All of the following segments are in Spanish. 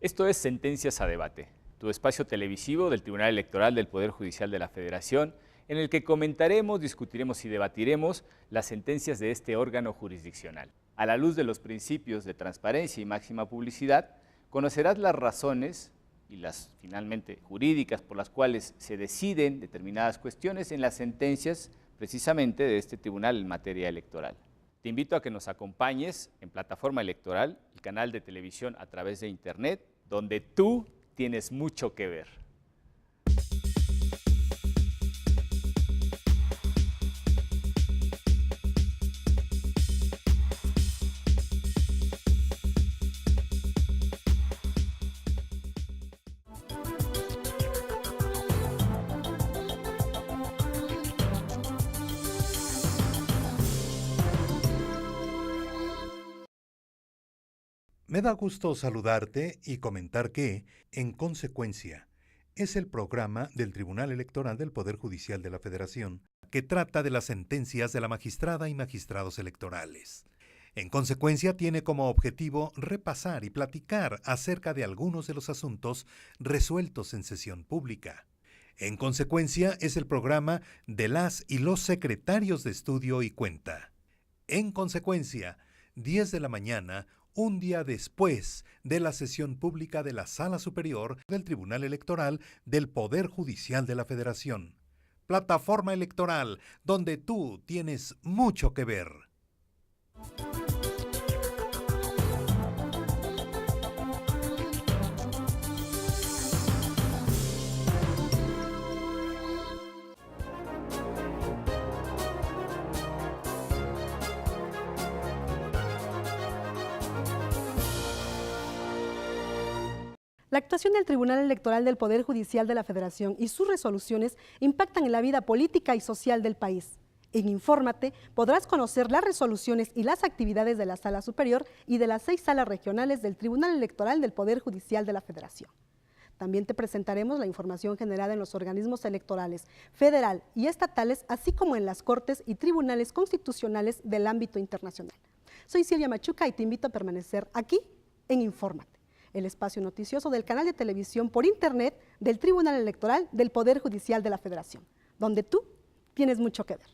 Esto es Sentencias a Debate, tu espacio televisivo del Tribunal Electoral del Poder Judicial de la Federación, en el que comentaremos, discutiremos y debatiremos las sentencias de este órgano jurisdiccional. A la luz de los principios de transparencia y máxima publicidad, conocerás las razones y las finalmente jurídicas por las cuales se deciden determinadas cuestiones en las sentencias precisamente de este tribunal en materia electoral. Te invito a que nos acompañes en Plataforma Electoral, el canal de televisión a través de Internet, donde tú tienes mucho que ver. Me da gusto saludarte y comentar que, en consecuencia, es el programa del Tribunal Electoral del Poder Judicial de la Federación que trata de las sentencias de la magistrada y magistrados electorales. En consecuencia, tiene como objetivo repasar y platicar acerca de algunos de los asuntos resueltos en sesión pública. En consecuencia, es el programa de las y los secretarios de estudio y cuenta. En consecuencia, 10 de la mañana, un día después de la sesión pública de la Sala Superior del Tribunal Electoral del Poder Judicial de la Federación. Plataforma Electoral, donde tú tienes mucho que ver. La actuación del Tribunal Electoral del Poder Judicial de la Federación y sus resoluciones impactan en la vida política y social del país. En Infórmate podrás conocer las resoluciones y las actividades de la Sala Superior y de las 6 salas regionales del Tribunal Electoral del Poder Judicial de la Federación. También te presentaremos la información generada en los organismos electorales federal y estatales, así como en las cortes y tribunales constitucionales del ámbito internacional. Soy Silvia Machuca y te invito a permanecer aquí en Infórmate, el espacio noticioso del canal de televisión por Internet del Tribunal Electoral del Poder Judicial de la Federación, donde tú tienes mucho que ver.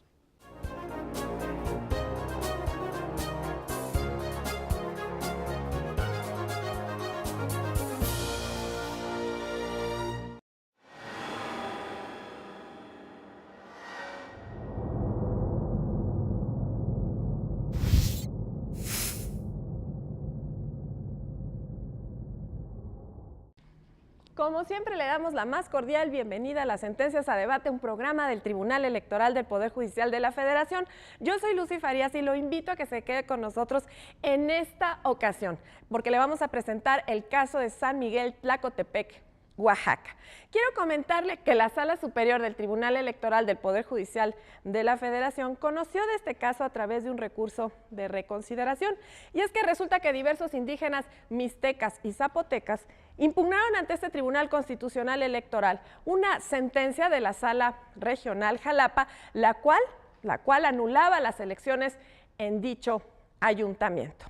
Como siempre, le damos la más cordial bienvenida a las Sentencias a Debate, un programa del Tribunal Electoral del Poder Judicial de la Federación. Yo soy Lucy Farías y lo invito a que se quede con nosotros en esta ocasión, porque le vamos a presentar el caso de San Miguel Tlacotepec, Oaxaca. Quiero comentarle que la Sala Superior del Tribunal Electoral del Poder Judicial de la Federación conoció de este caso a través de un recurso de reconsideración. Y es que resulta que diversos indígenas mixtecas y zapotecas impugnaron ante este Tribunal Constitucional Electoral una sentencia de la Sala Regional Jalapa, la cual anulaba las elecciones en dicho ayuntamiento.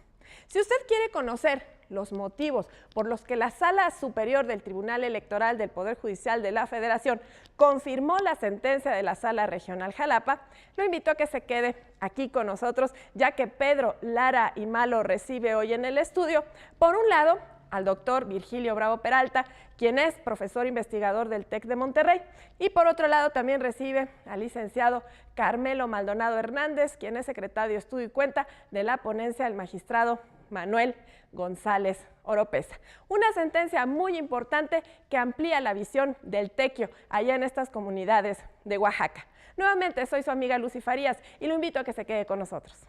Si usted quiere conocer los motivos por los que la Sala Superior del Tribunal Electoral del Poder Judicial de la Federación confirmó la sentencia de la Sala Regional Jalapa, lo invito a que se quede aquí con nosotros, ya que Pedro Lara y Malo recibe hoy en el estudio, por un lado, al doctor Virgilio Bravo Peralta, quien es profesor investigador del TEC de Monterrey, y por otro lado también recibe al licenciado Carmelo Maldonado Hernández, quien es secretario de Estudio y Cuenta de la ponencia del magistrado Manuel González Oropesa. Una sentencia muy importante que amplía la visión del tequio allá en estas comunidades de Oaxaca. Nuevamente soy su amiga Lucy Farías y lo invito a que se quede con nosotros.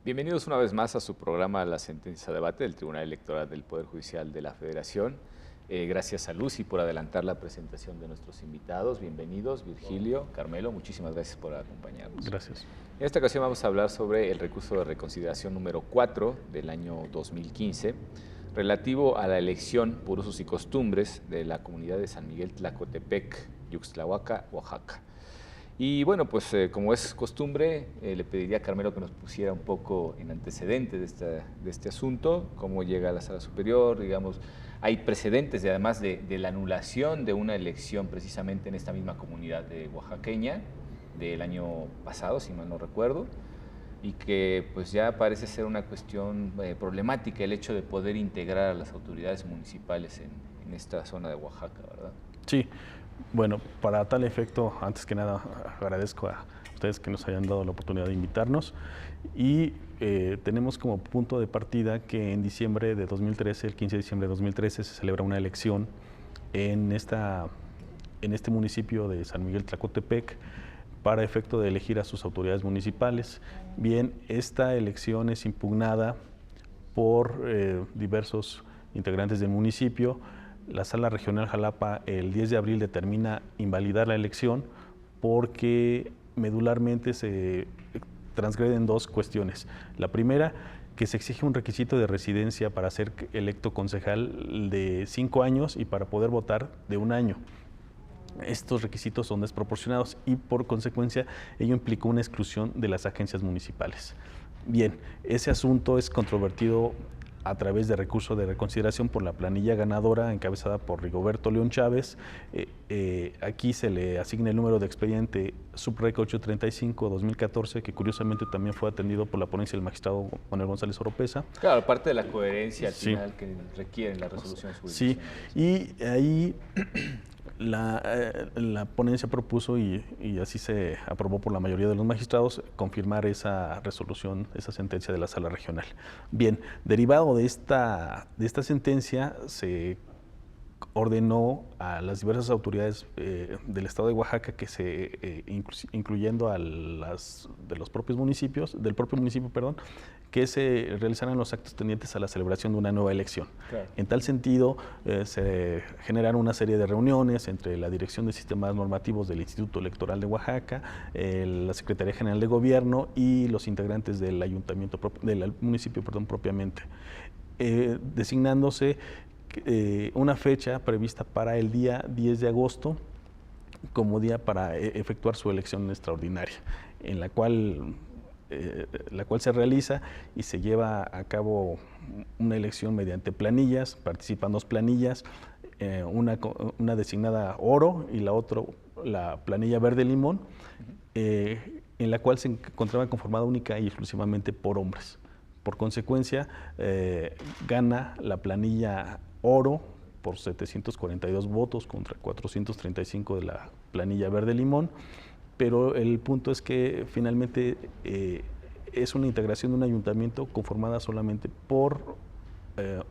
Bienvenidos una vez más a su programa La Sentencia a Debate del Tribunal Electoral del Poder Judicial de la Federación. Gracias a Lucy por adelantar la presentación de nuestros invitados. Bienvenidos, Virgilio, Carmelo, muchísimas gracias por acompañarnos. Gracias. En esta ocasión vamos a hablar sobre el recurso de reconsideración número 4 del año 2015, relativo a la elección por usos y costumbres de la comunidad de San Miguel Tlacotepec, Yuxtlahuaca, Oaxaca. Y bueno, pues como es costumbre, le pediría a Carmelo que nos pusiera un poco en antecedentes de este asunto, cómo llega a la Sala Superior, digamos, hay precedentes además de la anulación de una elección precisamente en esta misma comunidad oaxaqueña del año pasado, si mal no recuerdo, y que pues ya parece ser una cuestión problemática el hecho de poder integrar a las autoridades municipales en esta zona de Oaxaca, ¿verdad? Sí. Bueno, para tal efecto, antes que nada, agradezco a ustedes que nos hayan dado la oportunidad de invitarnos y tenemos como punto de partida que en diciembre de 2013, el 15 de diciembre de 2013, se celebra una elección en este municipio de San Miguel Tlacotepec para efecto de elegir a sus autoridades municipales. Bien, esta elección es impugnada por diversos integrantes del municipio. La Sala Regional Jalapa el 10 de abril determina invalidar la elección porque medularmente se transgreden dos cuestiones. La primera, que se exige un requisito de residencia para ser electo concejal de 5 años y para poder votar de 1 año. Estos requisitos son desproporcionados y por consecuencia ello implicó una exclusión de las agencias municipales. Bien, ese asunto es controvertido a través de recurso de reconsideración por la planilla ganadora encabezada por Rigoberto León Chávez. Aquí se le asigna el número de expediente SUBREC 835-2014, que curiosamente también fue atendido por la ponencia del magistrado Manuel González Oropesa. Claro, parte de la coherencia al final que requieren las resoluciones jurídicas. Sí, y ahí la ponencia propuso, y así se aprobó por la mayoría de los magistrados, confirmar esa resolución, esa sentencia de la Sala Regional. Bien, derivado de esta sentencia, se ordenó a las diversas autoridades del estado de Oaxaca incluyendo a de los propios municipios, del propio municipio, perdón, que se realizaran los actos tendientes a la celebración de una nueva elección. Claro. En tal sentido, se generaron una serie de reuniones entre la Dirección de Sistemas Normativos del Instituto Electoral de Oaxaca, la Secretaría General de Gobierno y los integrantes del del municipio propiamente, designándose una fecha prevista para el día 10 de agosto como día para efectuar su elección extraordinaria, en la cual se realiza y se lleva a cabo una elección mediante planillas. Participan 2 planillas, una designada oro y la otra, la planilla verde limón, en la cual se encontraba conformada única y exclusivamente por hombres. Por consecuencia, gana la planilla oro por 742 votos contra 435 de la planilla verde limón, pero el punto es que finalmente es una integración de un ayuntamiento conformada solamente por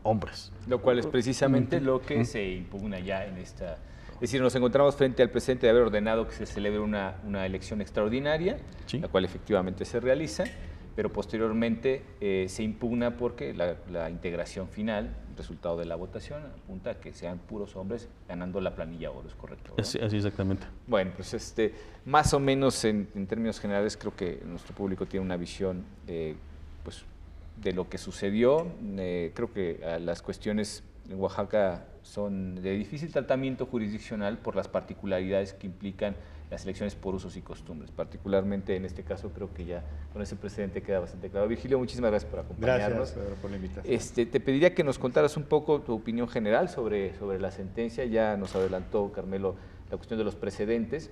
hombres. Lo cual es precisamente lo que se impugna ya en esta... Es decir, nos encontramos frente al precedente de haber ordenado que se celebre una elección extraordinaria, ¿sí?, la cual efectivamente se realiza, pero posteriormente se impugna porque la integración final, el resultado de la votación, apunta a que sean puros hombres ganando la planilla oro, ¿es correcto? Así exactamente. Bueno, pues más o menos en términos generales creo que nuestro público tiene una visión pues, de lo que sucedió. Creo que las cuestiones en Oaxaca son de difícil tratamiento jurisdiccional por las particularidades que implican las elecciones por usos y costumbres. Particularmente en este caso creo que ya con ese precedente queda bastante claro. Virgilio, muchísimas gracias por acompañarnos. Gracias, Pedro, por la invitación. Te pediría que nos contaras un poco tu opinión general sobre la sentencia. Ya nos adelantó Carmelo la cuestión de los precedentes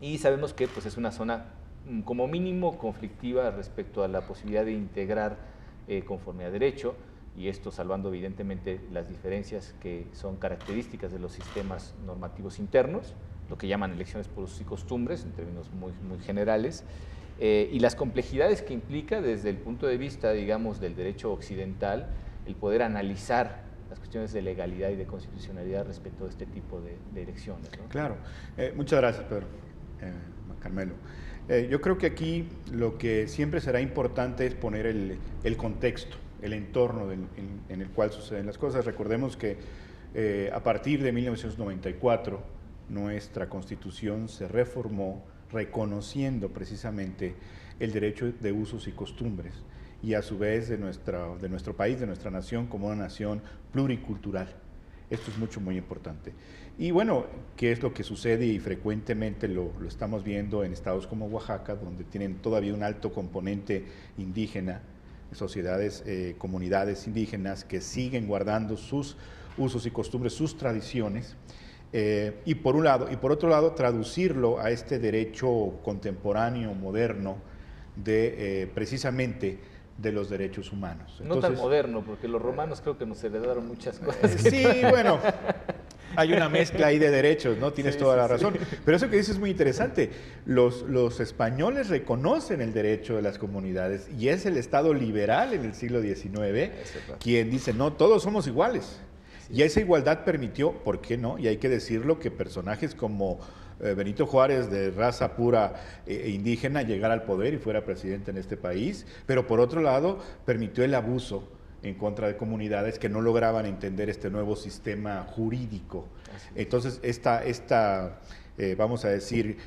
y sabemos que pues, es una zona como mínimo conflictiva respecto a la posibilidad de integrar conforme a derecho, y esto salvando evidentemente las diferencias que son características de los sistemas normativos internos, lo que llaman elecciones por usos y costumbres en términos muy, muy generales, y las complejidades que implica desde el punto de vista, digamos, del derecho occidental, el poder analizar las cuestiones de legalidad y de constitucionalidad respecto a este tipo de elecciones, ¿no? Claro. Muchas gracias, Pedro. Carmelo. Yo creo que aquí lo que siempre será importante es poner el contexto, el entorno en el cual suceden las cosas. Recordemos que a partir de 1994 nuestra Constitución se reformó reconociendo precisamente el derecho de usos y costumbres y a su vez de nuestro país, de nuestra nación, como una nación pluricultural. Esto es muy importante. Y bueno, ¿qué es lo que sucede? Y frecuentemente lo estamos viendo en estados como Oaxaca, donde tienen todavía un alto componente indígena, sociedades, comunidades indígenas que siguen guardando sus usos y costumbres, sus tradiciones, y por un lado, y por otro lado, traducirlo a este derecho contemporáneo, moderno, de precisamente de los derechos humanos. Entonces, no tan moderno, porque los romanos creo que nos heredaron muchas cosas. Sí, bueno, hay una mezcla ahí de derechos, ¿no? Tienes toda la razón. Pero eso que dices es muy interesante. Los españoles reconocen el derecho de las comunidades y es el Estado liberal en el siglo XIX quien dice, no, todos somos iguales. Y esa igualdad permitió, ¿por qué no? Y hay que decirlo, que personajes como Benito Juárez, de raza pura indígena, llegara al poder y fuera presidente en este país, pero por otro lado permitió el abuso en contra de comunidades que no lograban entender este nuevo sistema jurídico. Entonces, vamos a decir,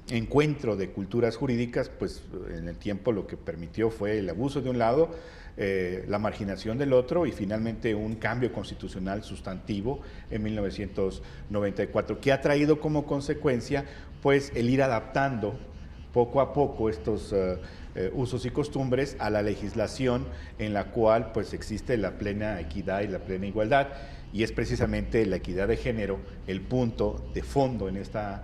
encuentro de culturas jurídicas, pues en el tiempo lo que permitió fue el abuso de un lado, la marginación del otro y finalmente un cambio constitucional sustantivo en 1994, que ha traído como consecuencia pues el ir adaptando poco a poco estos usos y costumbres a la legislación en la cual pues existe la plena equidad y la plena igualdad, y es precisamente la equidad de género el punto de fondo en esta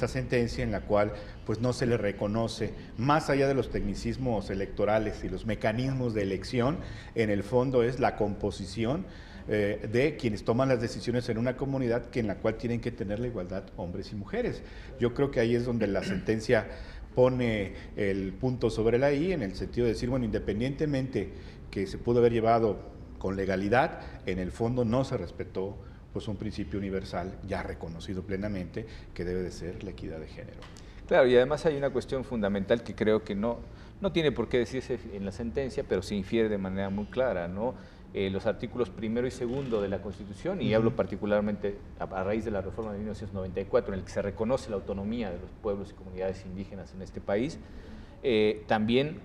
sentencia, en la cual pues no se le reconoce, más allá de los tecnicismos electorales y los mecanismos de elección, en el fondo es la composición de quienes toman las decisiones en una comunidad en la cual tienen que tener la igualdad hombres y mujeres. Yo creo que ahí es donde la sentencia pone el punto sobre la I, en el sentido de decir, bueno, independientemente que se pudo haber llevado con legalidad, en el fondo no se respetó pues un principio universal ya reconocido plenamente, que debe de ser la equidad de género. Claro, y además hay una cuestión fundamental que creo que no tiene por qué decirse en la sentencia, pero se infiere de manera muy clara, ¿no? Los artículos 1 y 2 de la Constitución, y hablo particularmente a raíz de la reforma de 1994, en el que se reconoce la autonomía de los pueblos y comunidades indígenas en este país, también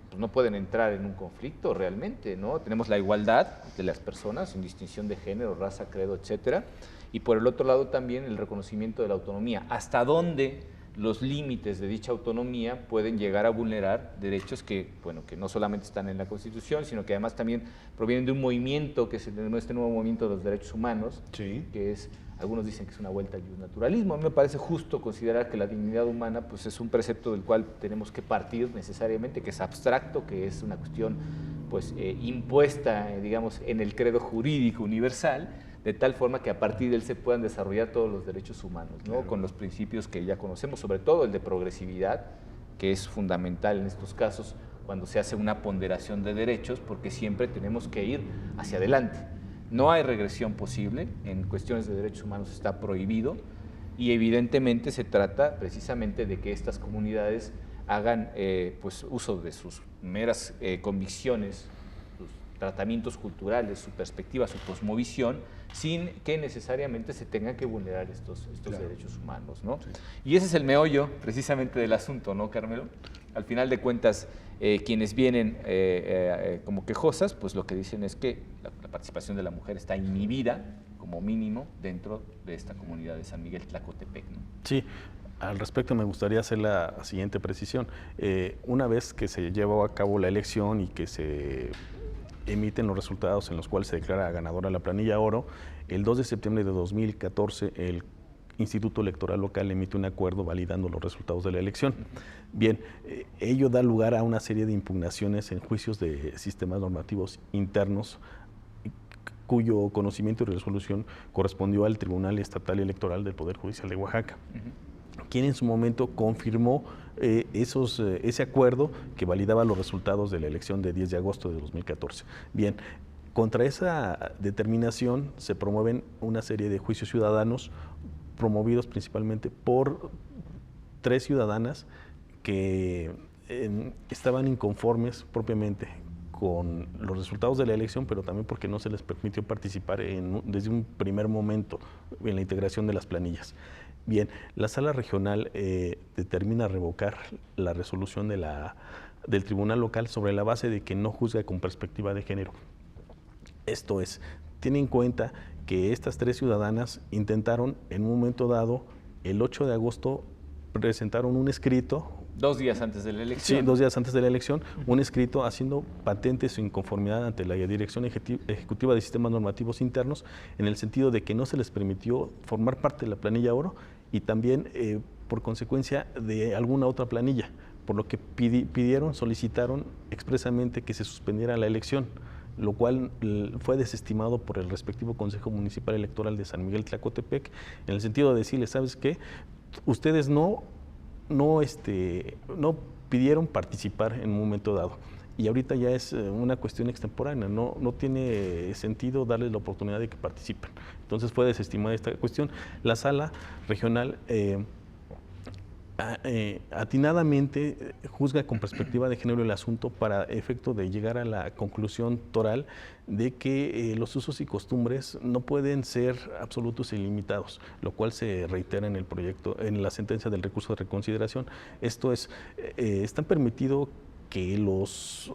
pues, no pueden entrar en un conflicto realmente, ¿no? Tenemos la igualdad de las personas, sin distinción de género, raza, credo, etcétera, y por el otro lado también el reconocimiento de la autonomía. ¿Hasta dónde los límites de dicha autonomía pueden llegar a vulnerar derechos que, bueno, que no solamente están en la Constitución, sino que además también provienen de un movimiento que se denomina este nuevo movimiento de los derechos humanos, que es, algunos dicen que es una vuelta al naturalismo? A mí me parece justo considerar que la dignidad humana pues, es un precepto del cual tenemos que partir necesariamente, que es abstracto, que es una cuestión pues, impuesta, digamos, en el credo jurídico universal, de tal forma que a partir de él se puedan desarrollar todos los derechos humanos, ¿no? Claro. Con los principios que ya conocemos, sobre todo el de progresividad, que es fundamental en estos casos cuando se hace una ponderación de derechos, porque siempre tenemos que ir hacia adelante. No hay regresión posible, en cuestiones de derechos humanos está prohibido, y evidentemente se trata precisamente de que estas comunidades hagan pues, uso de sus meras convicciones, sus tratamientos culturales, su perspectiva, su cosmovisión, sin que necesariamente se tengan que vulnerar estos claro. derechos humanos, ¿no? Sí. Y ese es el meollo precisamente del asunto, ¿no, Carmelo? Al final de cuentas, quienes vienen como quejosas, pues lo que dicen es que la participación de la mujer está inhibida, como mínimo, dentro de esta comunidad de San Miguel Tlacotepec, ¿no? Sí. Al respecto me gustaría hacer la siguiente precisión. Una vez que se lleva a cabo la elección y que se emiten los resultados en los cuales se declara ganadora la planilla oro, el 2 de septiembre de 2014 el Instituto Electoral Local emite un acuerdo validando los resultados de la elección. Bien, ello da lugar a una serie de impugnaciones en juicios de sistemas normativos internos cuyo conocimiento y resolución correspondió al Tribunal Estatal Electoral del Poder Judicial de Oaxaca, quien en su momento confirmó ese acuerdo que validaba los resultados de la elección de 10 de agosto de 2014. Bien, contra esa determinación se promueven una serie de juicios ciudadanos promovidos principalmente por 3 ciudadanas que estaban inconformes propiamente con los resultados de la elección, pero también porque no se les permitió participar desde un primer momento en la integración de las planillas. Bien, la Sala Regional determina revocar la resolución de la del tribunal local sobre la base de que no juzga con perspectiva de género. Esto es, tiene en cuenta que estas 3 ciudadanas intentaron en un momento dado, el 8 de agosto, presentaron un escrito. 2 días antes de la elección. Sí, 2 días antes de la elección, un escrito haciendo patente su inconformidad ante la Dirección Ejecutiva de Sistemas Normativos Internos, en el sentido de que no se les permitió formar parte de la planilla oro y también, por consecuencia, de alguna otra planilla, por lo que solicitaron expresamente que se suspendiera la elección, lo cual fue desestimado por el respectivo Consejo Municipal Electoral de San Miguel Tlacotepec, en el sentido de decirles, ¿sabes qué? Ustedes no pidieron participar en un momento dado. Y ahorita ya es una cuestión extemporánea, no tiene sentido darles la oportunidad de que participen. Entonces fue desestimada esta cuestión. La sala regional atinadamente juzga con perspectiva de género el asunto para efecto de llegar a la conclusión toral de que los usos y costumbres no pueden ser absolutos e ilimitados, lo cual se reitera en el proyecto, en la sentencia del recurso de reconsideración. Esto es, está permitido que los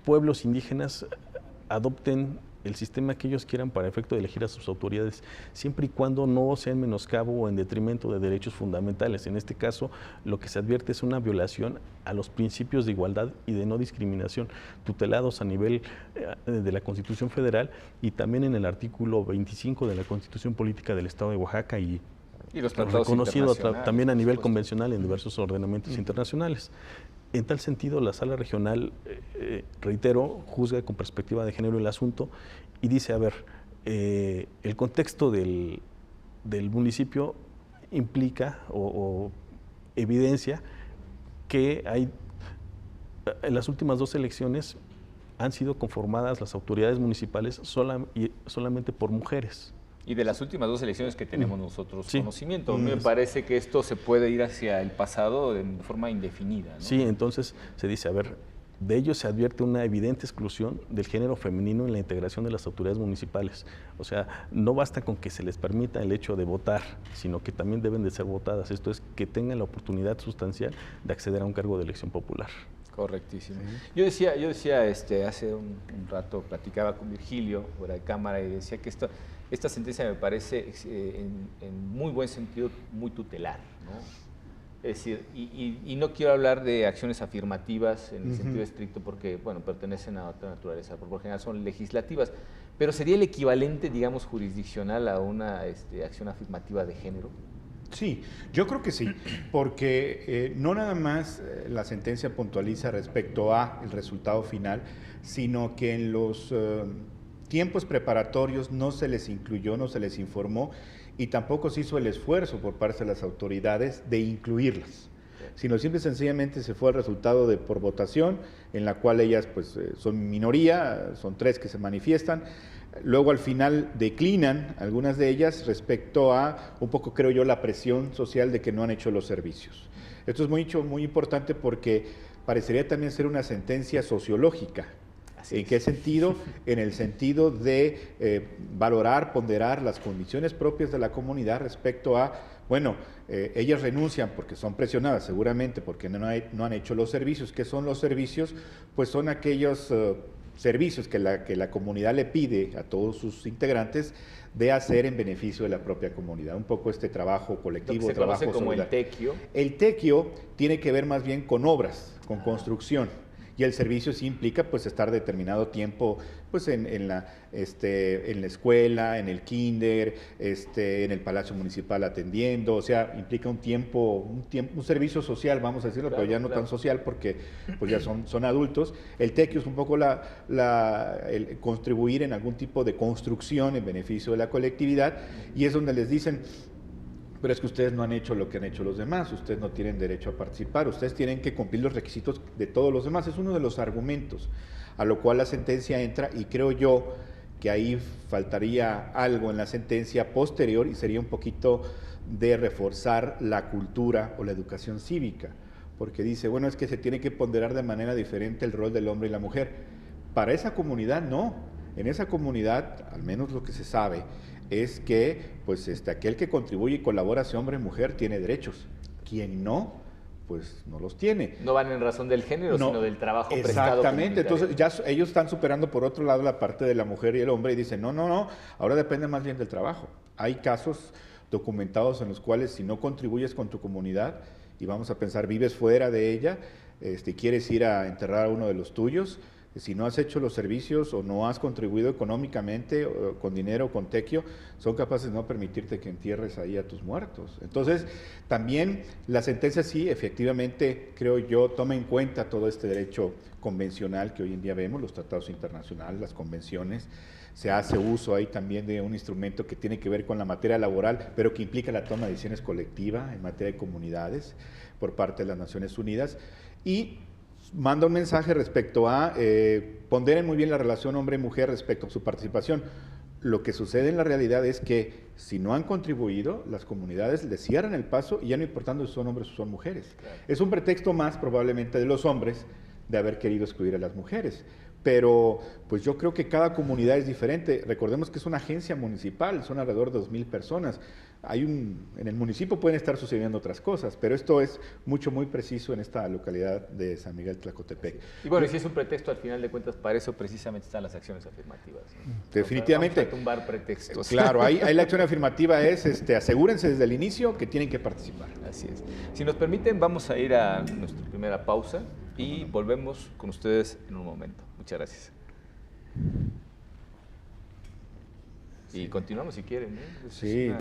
pueblos indígenas adopten el sistema que ellos quieran para efecto de elegir a sus autoridades, siempre y cuando no sea en menoscabo o en detrimento de derechos fundamentales. En este caso, lo que se advierte es una violación a los principios de igualdad y de no discriminación, tutelados a nivel de la Constitución Federal y también en el artículo 25 de la Constitución Política del Estado de Oaxaca y los tratados reconocido internacionales, también a nivel convencional en diversos ordenamientos internacionales. En tal sentido, la sala regional, reitero, juzga con perspectiva de género el asunto y dice, a ver, el contexto del municipio implica o evidencia que en las últimas 2 elecciones han sido conformadas las autoridades municipales solamente por mujeres. Y de las últimas 2 elecciones que tenemos nosotros conocimiento, me Sí. parece que esto se puede ir hacia el pasado de forma indefinida, ¿no? Sí, entonces se dice, a ver, de ello se advierte una evidente exclusión del género femenino en la integración de las autoridades municipales. O sea, no basta con que se les permita el hecho de votar, sino que también deben de ser votadas. Esto es, que tengan la oportunidad sustancial de acceder a un cargo de elección popular. Correctísimo. Yo decía hace un rato, platicaba con Virgilio fuera de cámara y decía que esta sentencia me parece en muy buen sentido muy tutelar, ¿no? Es decir, y no quiero hablar de acciones afirmativas en el sentido estricto porque, bueno, pertenecen a otra naturaleza, por lo general son legislativas, pero sería el equivalente, digamos, jurisdiccional a una acción afirmativa de género. Sí, yo creo que sí, porque no nada más la sentencia puntualiza respecto a el resultado final, sino que en los tiempos preparatorios no se les incluyó, no se les informó y tampoco se hizo el esfuerzo por parte de las autoridades de incluirlas, sino simple y sencillamente se fue el resultado por votación, en la cual ellas pues son minoría, son 3 que se manifiestan. Luego al final declinan algunas de ellas respecto a, un poco creo yo, la presión social de que no han hecho los servicios. Esto es muy importante porque parecería también ser una sentencia sociológica. ¿En qué sentido? En el sentido de valorar, ponderar las condiciones propias de la comunidad respecto a, bueno, ellas renuncian porque son presionadas seguramente porque no han hecho los servicios. ¿Qué son los servicios? Pues son aquellos servicios que la comunidad le pide a todos sus integrantes de hacer en beneficio de la propia comunidad. Un poco este trabajo colectivo, trabajo se conoce como solidario. el tequio. El tequio tiene que ver más bien con obras, con construcción. Y el servicio sí implica pues estar determinado tiempo pues en la escuela, en el kinder, en el Palacio Municipal atendiendo, o sea, implica un servicio social, vamos a decirlo, claro, pero ya no tan social porque pues ya son adultos. El tequio es un poco el contribuir en algún tipo de construcción en beneficio de la colectividad y es donde les dicen, pero es que ustedes no han hecho lo que han hecho los demás, ustedes no tienen derecho a participar, ustedes tienen que cumplir los requisitos de todos los demás. Es uno de los argumentos, a lo cual la sentencia entra y creo yo que ahí faltaría algo en la sentencia posterior y sería un poquito de reforzar la cultura o la educación cívica, porque dice, bueno, es que se tiene que ponderar de manera diferente el rol del hombre y la mujer. Para esa comunidad no, en esa comunidad, al menos lo que se sabe, es que pues aquel que contribuye y colabora, sea hombre o mujer, tiene derechos. Quien no, pues no los tiene. No van en razón del género, No, sino del trabajo prestado. exactamente, entonces ya ellos están superando por otro lado la parte de la mujer y el hombre y dicen, no, ahora depende más bien del trabajo. Hay casos documentados en los cuales si no contribuyes con tu comunidad, y vamos a pensar, vives fuera de ella, quieres ir a enterrar a uno de los tuyos, si no has hecho los servicios o no has contribuido económicamente, o con dinero o con tequio, son capaces de no permitirte que entierres ahí a tus muertos. Entonces, también la sentencia sí, efectivamente, creo yo, toma en cuenta todo este derecho convencional que hoy en día vemos, los tratados internacionales, las convenciones. Se hace uso ahí también de un instrumento que tiene que ver con la materia laboral, pero que implica la toma de decisiones colectiva en materia de comunidades por parte de las Naciones Unidas. Y manda un mensaje respecto a ponderen muy bien la relación hombre-mujer respecto a su participación. Lo que sucede en la realidad es que si no han contribuido, las comunidades les cierran el paso y ya no importando si son hombres o son mujeres. Claro. Es un pretexto más probablemente de los hombres de haber querido excluir a las mujeres. Pero pues yo creo que cada comunidad es diferente. Recordemos que es una agencia municipal, son alrededor de 2,000 personas. En el municipio pueden estar sucediendo otras cosas, pero esto es muy preciso en esta localidad de San Miguel Tlacotepec. Y bueno, si es un pretexto, al final de cuentas, para eso precisamente están las acciones afirmativas, ¿no? Definitivamente. Vamos a tumbar pretextos. Claro, ahí la acción afirmativa es, asegúrense desde el inicio que tienen que participar. Así es. Si nos permiten, vamos a ir a nuestra primera pausa y volvemos con ustedes en un momento. Muchas gracias. Y continuamos si quieren, ¿eh? Sí.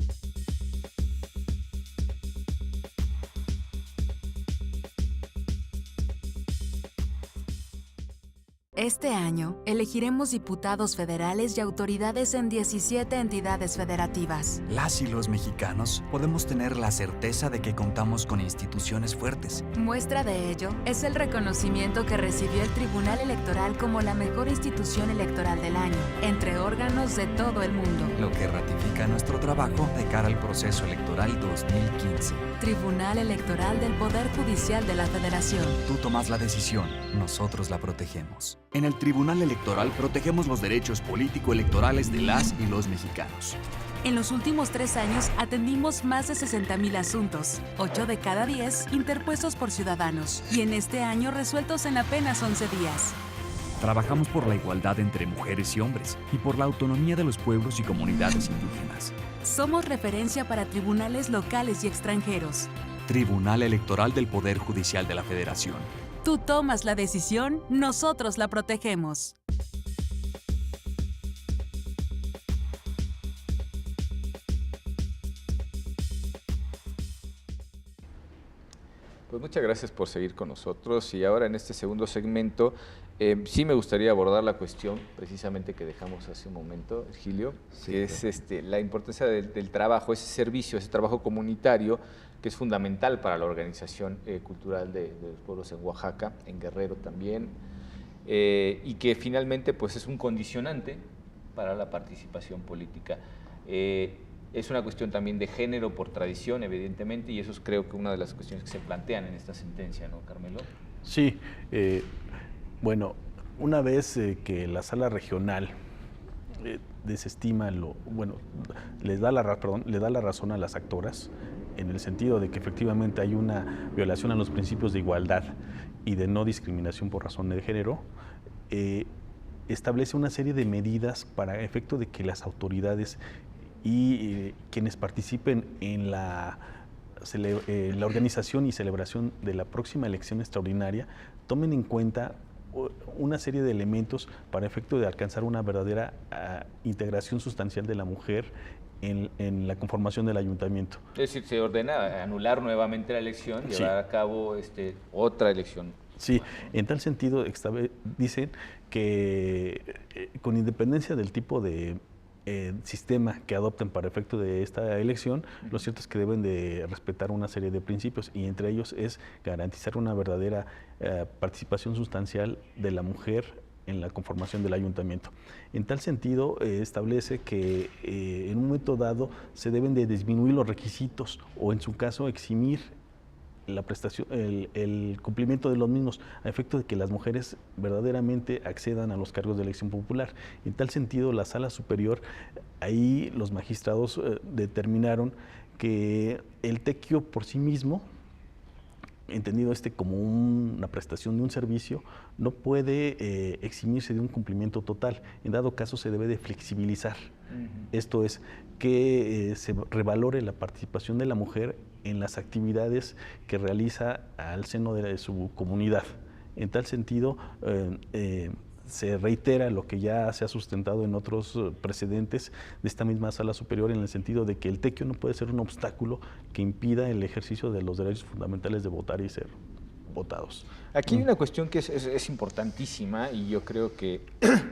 Este año, elegiremos diputados federales y autoridades en 17 entidades federativas. Las y los mexicanos podemos tener la certeza de que contamos con instituciones fuertes. Muestra de ello es el reconocimiento que recibió el Tribunal Electoral como la mejor institución electoral del año, entre órganos de todo el mundo. Lo que ratifica nuestro trabajo de cara al proceso electoral 2015. Tribunal Electoral del Poder Judicial de la Federación. Tú tomas la decisión, nosotros la protegemos. En el Tribunal Electoral protegemos los derechos político-electorales de las y los mexicanos. En los últimos 3 años atendimos más de 60,000 asuntos, 8 de cada 10 interpuestos por ciudadanos, y en este año resueltos en apenas 11 días. Trabajamos por la igualdad entre mujeres y hombres y por la autonomía de los pueblos y comunidades indígenas. Somos referencia para tribunales locales y extranjeros. Tribunal Electoral del Poder Judicial de la Federación. Tú tomas la decisión, nosotros la protegemos. Pues muchas gracias por seguir con nosotros y ahora en este segundo segmento sí me gustaría abordar la cuestión precisamente que dejamos hace un momento, Virgilio, sí, que es la importancia del trabajo, ese servicio, ese trabajo comunitario que es fundamental para la organización cultural de los pueblos en Oaxaca, en Guerrero también, y que finalmente pues es un condicionante para la participación política. Es una cuestión también de género por tradición, evidentemente, y eso es creo que una de las cuestiones que se plantean en esta sentencia, ¿no, Carmelo? Sí, bueno, una vez que la sala regional desestima le da la razón a las actoras, en el sentido de que efectivamente hay una violación a los principios de igualdad y de no discriminación por razón de género, establece una serie de medidas para efecto de que las autoridades y quienes participen en la organización y celebración de la próxima elección extraordinaria tomen en cuenta una serie de elementos para efecto de alcanzar una verdadera integración sustancial de la mujer en la conformación del ayuntamiento. Es decir, se ordena anular nuevamente la elección, llevar a cabo otra elección. Sí, en tal sentido dicen que con independencia del tipo de sistema que adopten para efecto de esta elección, lo cierto es que deben de respetar una serie de principios y entre ellos es garantizar una verdadera participación sustancial de la mujer en la conformación del ayuntamiento. En tal sentido, establece que en un momento dado se deben de disminuir los requisitos o en su caso eximir la prestación, el cumplimiento de los mismos a efecto de que las mujeres verdaderamente accedan a los cargos de elección popular. En tal sentido, la Sala Superior, ahí los magistrados determinaron que el tequio por sí mismo entendido como una prestación de un servicio, no puede eximirse de un cumplimiento total. En dado caso, se debe de flexibilizar. Esto es, que se revalore la participación de la mujer en las actividades que realiza al seno de su comunidad. En tal sentido, se reitera lo que ya se ha sustentado en otros precedentes de esta misma Sala Superior, en el sentido de que el tequio no puede ser un obstáculo que impida el ejercicio de los derechos fundamentales de votar y ser votados. Aquí hay una cuestión que es importantísima, y yo creo que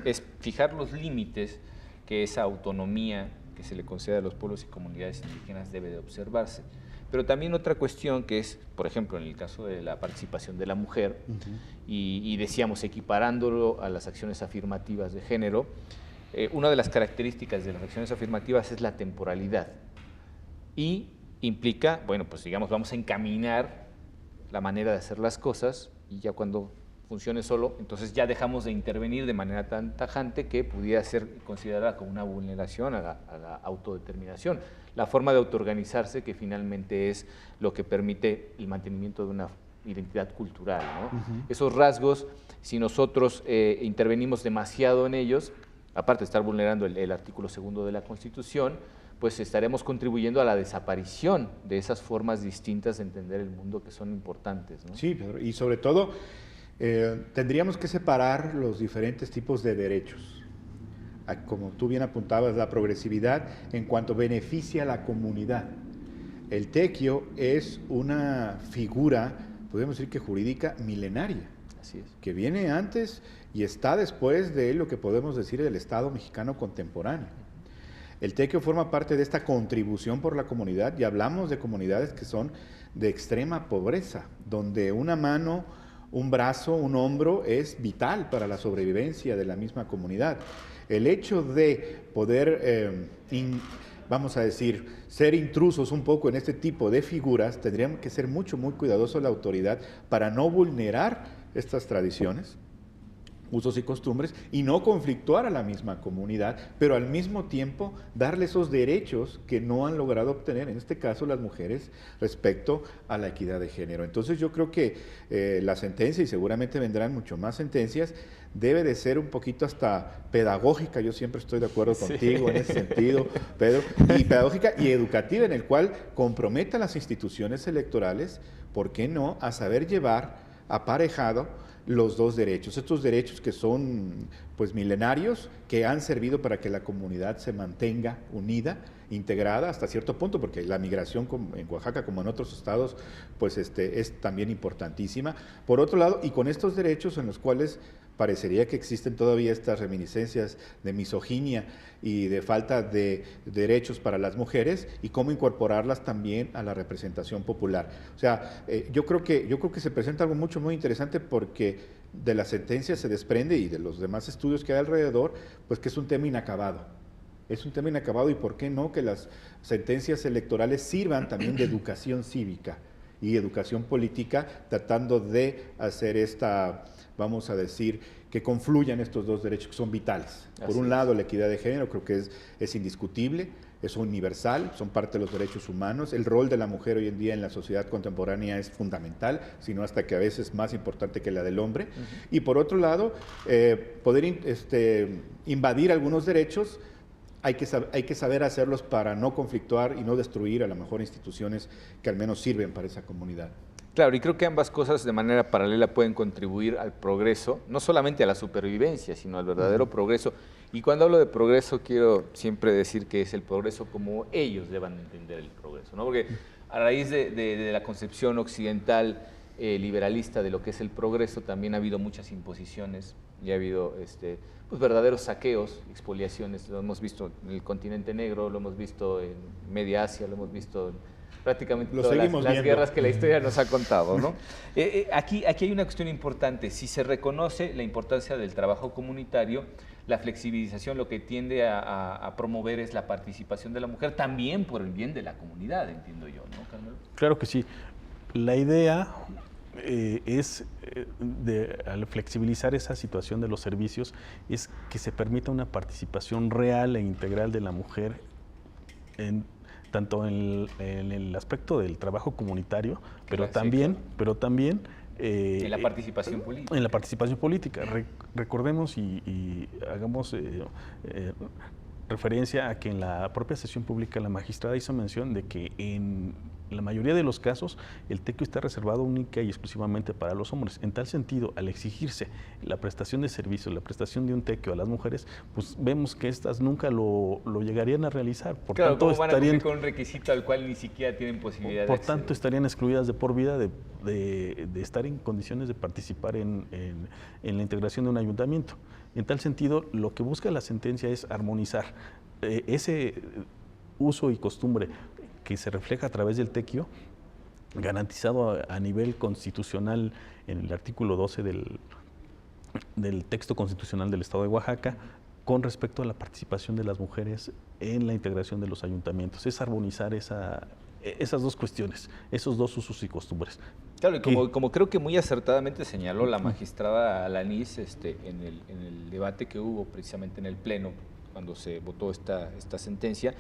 es fijar los límites que esa autonomía que se le concede a los pueblos y comunidades indígenas debe de observarse. Pero también otra cuestión que es, por ejemplo, en el caso de la participación de la mujer, y decíamos equiparándolo a las acciones afirmativas de género, una de las características de las acciones afirmativas es la temporalidad, y implica, bueno, pues digamos, vamos a encaminar la manera de hacer las cosas, y ya cuando funcione solo, entonces ya dejamos de intervenir de manera tan tajante que pudiera ser considerada como una vulneración a la autodeterminación. La forma de autoorganizarse, que finalmente es lo que permite el mantenimiento de una identidad cultural, ¿no? Esos rasgos, si nosotros intervenimos demasiado en ellos, aparte de estar vulnerando el artículo 2 de la Constitución, pues estaremos contribuyendo a la desaparición de esas formas distintas de entender el mundo que son importantes, ¿no? Sí, Pedro, y sobre todo tendríamos que separar los diferentes tipos de derechos. Como tú bien apuntabas, la progresividad en cuanto beneficia a la comunidad. El tequio es una figura, podemos decir que jurídica, milenaria. Así es. Que viene antes y está después de lo que podemos decir del Estado mexicano contemporáneo. El tequio forma parte de esta contribución por la comunidad, y hablamos de comunidades que son de extrema pobreza, donde una mano, un brazo, un hombro es vital para la sobrevivencia de la misma comunidad. El hecho de poder, vamos a decir, ser intrusos un poco en este tipo de figuras, tendríamos que ser muy cuidadosos la autoridad para no vulnerar estas tradiciones, usos y costumbres, y no conflictuar a la misma comunidad, pero al mismo tiempo darle esos derechos que no han logrado obtener, en este caso las mujeres, respecto a la equidad de género. Entonces yo creo que la sentencia, y seguramente vendrán mucho más sentencias, debe de ser un poquito hasta pedagógica. Yo siempre estoy de acuerdo contigo en ese sentido, Pedro, y pedagógica y educativa, en el cual comprometa a las instituciones electorales, ¿por qué no?, a saber llevar aparejado los dos derechos, estos derechos que son pues milenarios, que han servido para que la comunidad se mantenga unida, integrada hasta cierto punto, porque la migración en Oaxaca como en otros estados pues es también importantísima. Por otro lado, y con estos derechos en los cuales parecería que existen todavía estas reminiscencias de misoginia y de falta de derechos para las mujeres, y cómo incorporarlas también a la representación popular. O sea, yo creo que se presenta algo muy interesante, porque de la sentencia se desprende, y de los demás estudios que hay alrededor, pues que es un tema inacabado. Es un tema inacabado, y por qué no que las sentencias electorales sirvan también de educación cívica y educación política, tratando de hacer esta, vamos a decir, que confluyan estos dos derechos que son vitales. Por un lado, la equidad de género creo que es indiscutible, es universal, son parte de los derechos humanos. El rol de la mujer hoy en día en la sociedad contemporánea es fundamental, sino hasta que a veces más importante que la del hombre. Y por otro lado, poder invadir algunos derechos, hay que saber hacerlos para no conflictuar y no destruir a lo mejor instituciones que al menos sirven para esa comunidad. Claro, y creo que ambas cosas de manera paralela pueden contribuir al progreso, no solamente a la supervivencia, sino al verdadero progreso. Y cuando hablo de progreso, quiero siempre decir que es el progreso como ellos deban entender el progreso, ¿no? Porque a raíz de la concepción occidental liberalista de lo que es el progreso, también ha habido muchas imposiciones y ha habido pues verdaderos saqueos, expoliaciones. Lo hemos visto en el continente negro, lo hemos visto en Media Asia, lo hemos visto en prácticamente todas las guerras que la historia nos ha contado, ¿no? Aquí hay una cuestión importante. Si se reconoce la importancia del trabajo comunitario, la flexibilización lo que tiende a promover es la participación de la mujer, también por el bien de la comunidad, entiendo yo, ¿no, Carmelo? Claro que sí. La idea es, al flexibilizar esa situación de los servicios, es que se permita una participación real e integral de la mujer tanto en el aspecto del trabajo comunitario, pero Sí, también, en la participación política. En la participación política. Recordemos y hagamos referencia a que en la propia sesión pública la magistrada hizo mención de que en la mayoría de los casos el tequio está reservado única y exclusivamente para los hombres. En tal sentido, al exigirse la prestación de servicios, la prestación de un tequio a las mujeres, pues vemos que estas nunca lo llegarían a realizar. Por Claro, tanto, ¿cómo van a cumplir con un requisito al cual ni siquiera tienen posibilidad de acceder? tanto, estarían excluidas de por vida de estar en condiciones de participar en la integración de un ayuntamiento. En tal sentido, lo que busca la sentencia es armonizar ese uso y costumbre que se refleja a través del tequio, garantizado a nivel constitucional en el artículo 12 del texto constitucional del Estado de Oaxaca, con respecto a la participación de las mujeres en la integración de los ayuntamientos. Es armonizar esas dos cuestiones, esos dos usos y costumbres. Claro, y como creo que muy acertadamente señaló la magistrada Alanís en el debate que hubo precisamente en el Pleno, cuando se votó esta sentencia,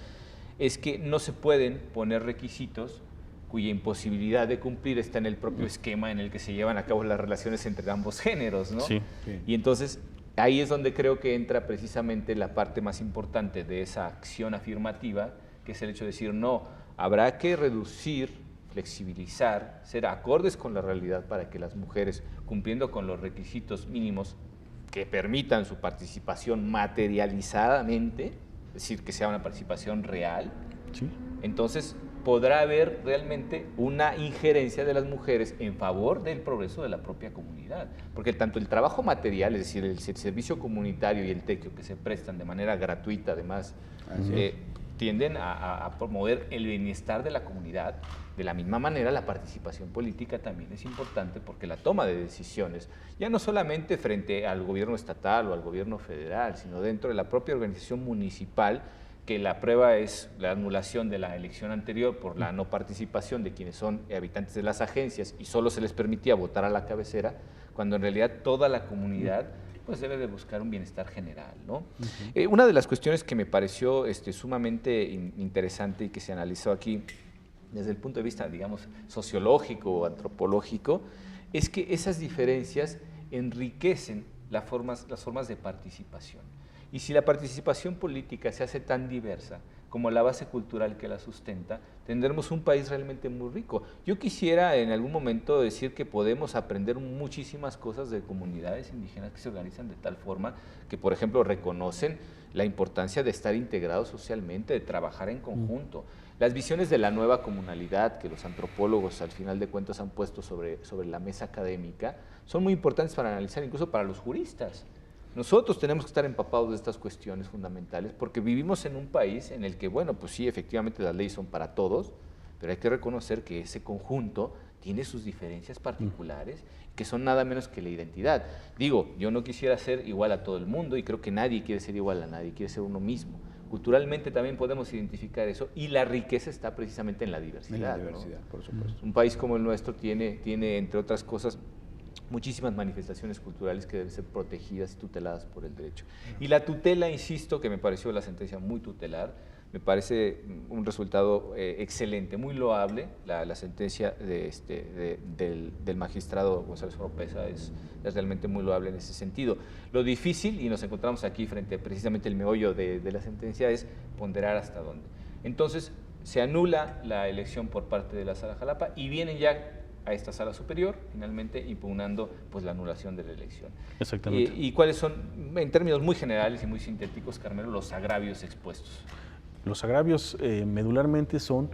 es que no se pueden poner requisitos cuya imposibilidad de cumplir está en el propio esquema en el que se llevan a cabo las relaciones entre ambos géneros, ¿no? Sí. Y entonces ahí es donde creo que entra precisamente la parte más importante de esa acción afirmativa, que es el hecho de decir, no, habrá que reducir, flexibilizar, ser acordes con la realidad para que las mujeres, cumpliendo con los requisitos mínimos que permitan su participación materializadamente, es decir, que sea una participación real, Sí. entonces podrá haber realmente una injerencia de las mujeres en favor del progreso de la propia comunidad. Porque tanto el trabajo material, es decir, el servicio comunitario y el tequio que se prestan de manera gratuita, además, tienden a promover el bienestar de la comunidad. De la misma manera, la participación política también es importante porque la toma de decisiones, ya no solamente frente al gobierno estatal o al gobierno federal, sino dentro de la propia organización municipal, que la prueba es la anulación de la elección anterior por la no participación de quienes son habitantes de las agencias y solo se les permitía votar a la cabecera, cuando en realidad toda la comunidad pues debe de buscar un bienestar general, ¿no? Una de las cuestiones que me pareció sumamente interesante y que se analizó aquí desde el punto de vista, digamos, sociológico o antropológico, es que esas diferencias enriquecen las formas de participación. Y si la participación política se hace tan diversa como la base cultural que la sustenta, tendremos un país realmente muy rico. Yo quisiera en algún momento decir que podemos aprender muchísimas cosas de comunidades indígenas que se organizan de tal forma que, por ejemplo, reconocen la importancia de estar integrados socialmente, de trabajar en conjunto. Las visiones de la nueva comunalidad que los antropólogos al final de cuentas han puesto sobre la mesa académica son muy importantes para analizar, incluso para los juristas. Nosotros tenemos que estar empapados de estas cuestiones fundamentales porque vivimos en un país en el que, bueno, pues sí, efectivamente las leyes son para todos, pero hay que reconocer que ese conjunto tiene sus diferencias particulares que son nada menos que la identidad. Digo, yo no quisiera ser igual a todo el mundo y creo que nadie quiere ser igual a nadie, quiere ser uno mismo. Culturalmente también podemos identificar eso y la riqueza está precisamente en la diversidad. En la diversidad, ¿no? Por supuesto. Un país como el nuestro tiene, entre otras cosas, muchísimas manifestaciones culturales que deben ser protegidas y tuteladas por el derecho. Y la tutela, insisto, que me pareció la sentencia muy tutelar, me parece un resultado excelente, muy loable. La sentencia del magistrado González Oropesa es realmente muy loable en ese sentido. Lo difícil, y nos encontramos aquí frente a precisamente el meollo de la sentencia, es ponderar hasta dónde. Entonces, se anula la elección por parte de la Sala Jalapa y vienen ya a esta sala superior, finalmente impugnando pues la anulación de la elección. Exactamente. ¿Y cuáles son, en términos muy generales y muy sintéticos, Carmelo, los agravios expuestos? Los agravios medularmente son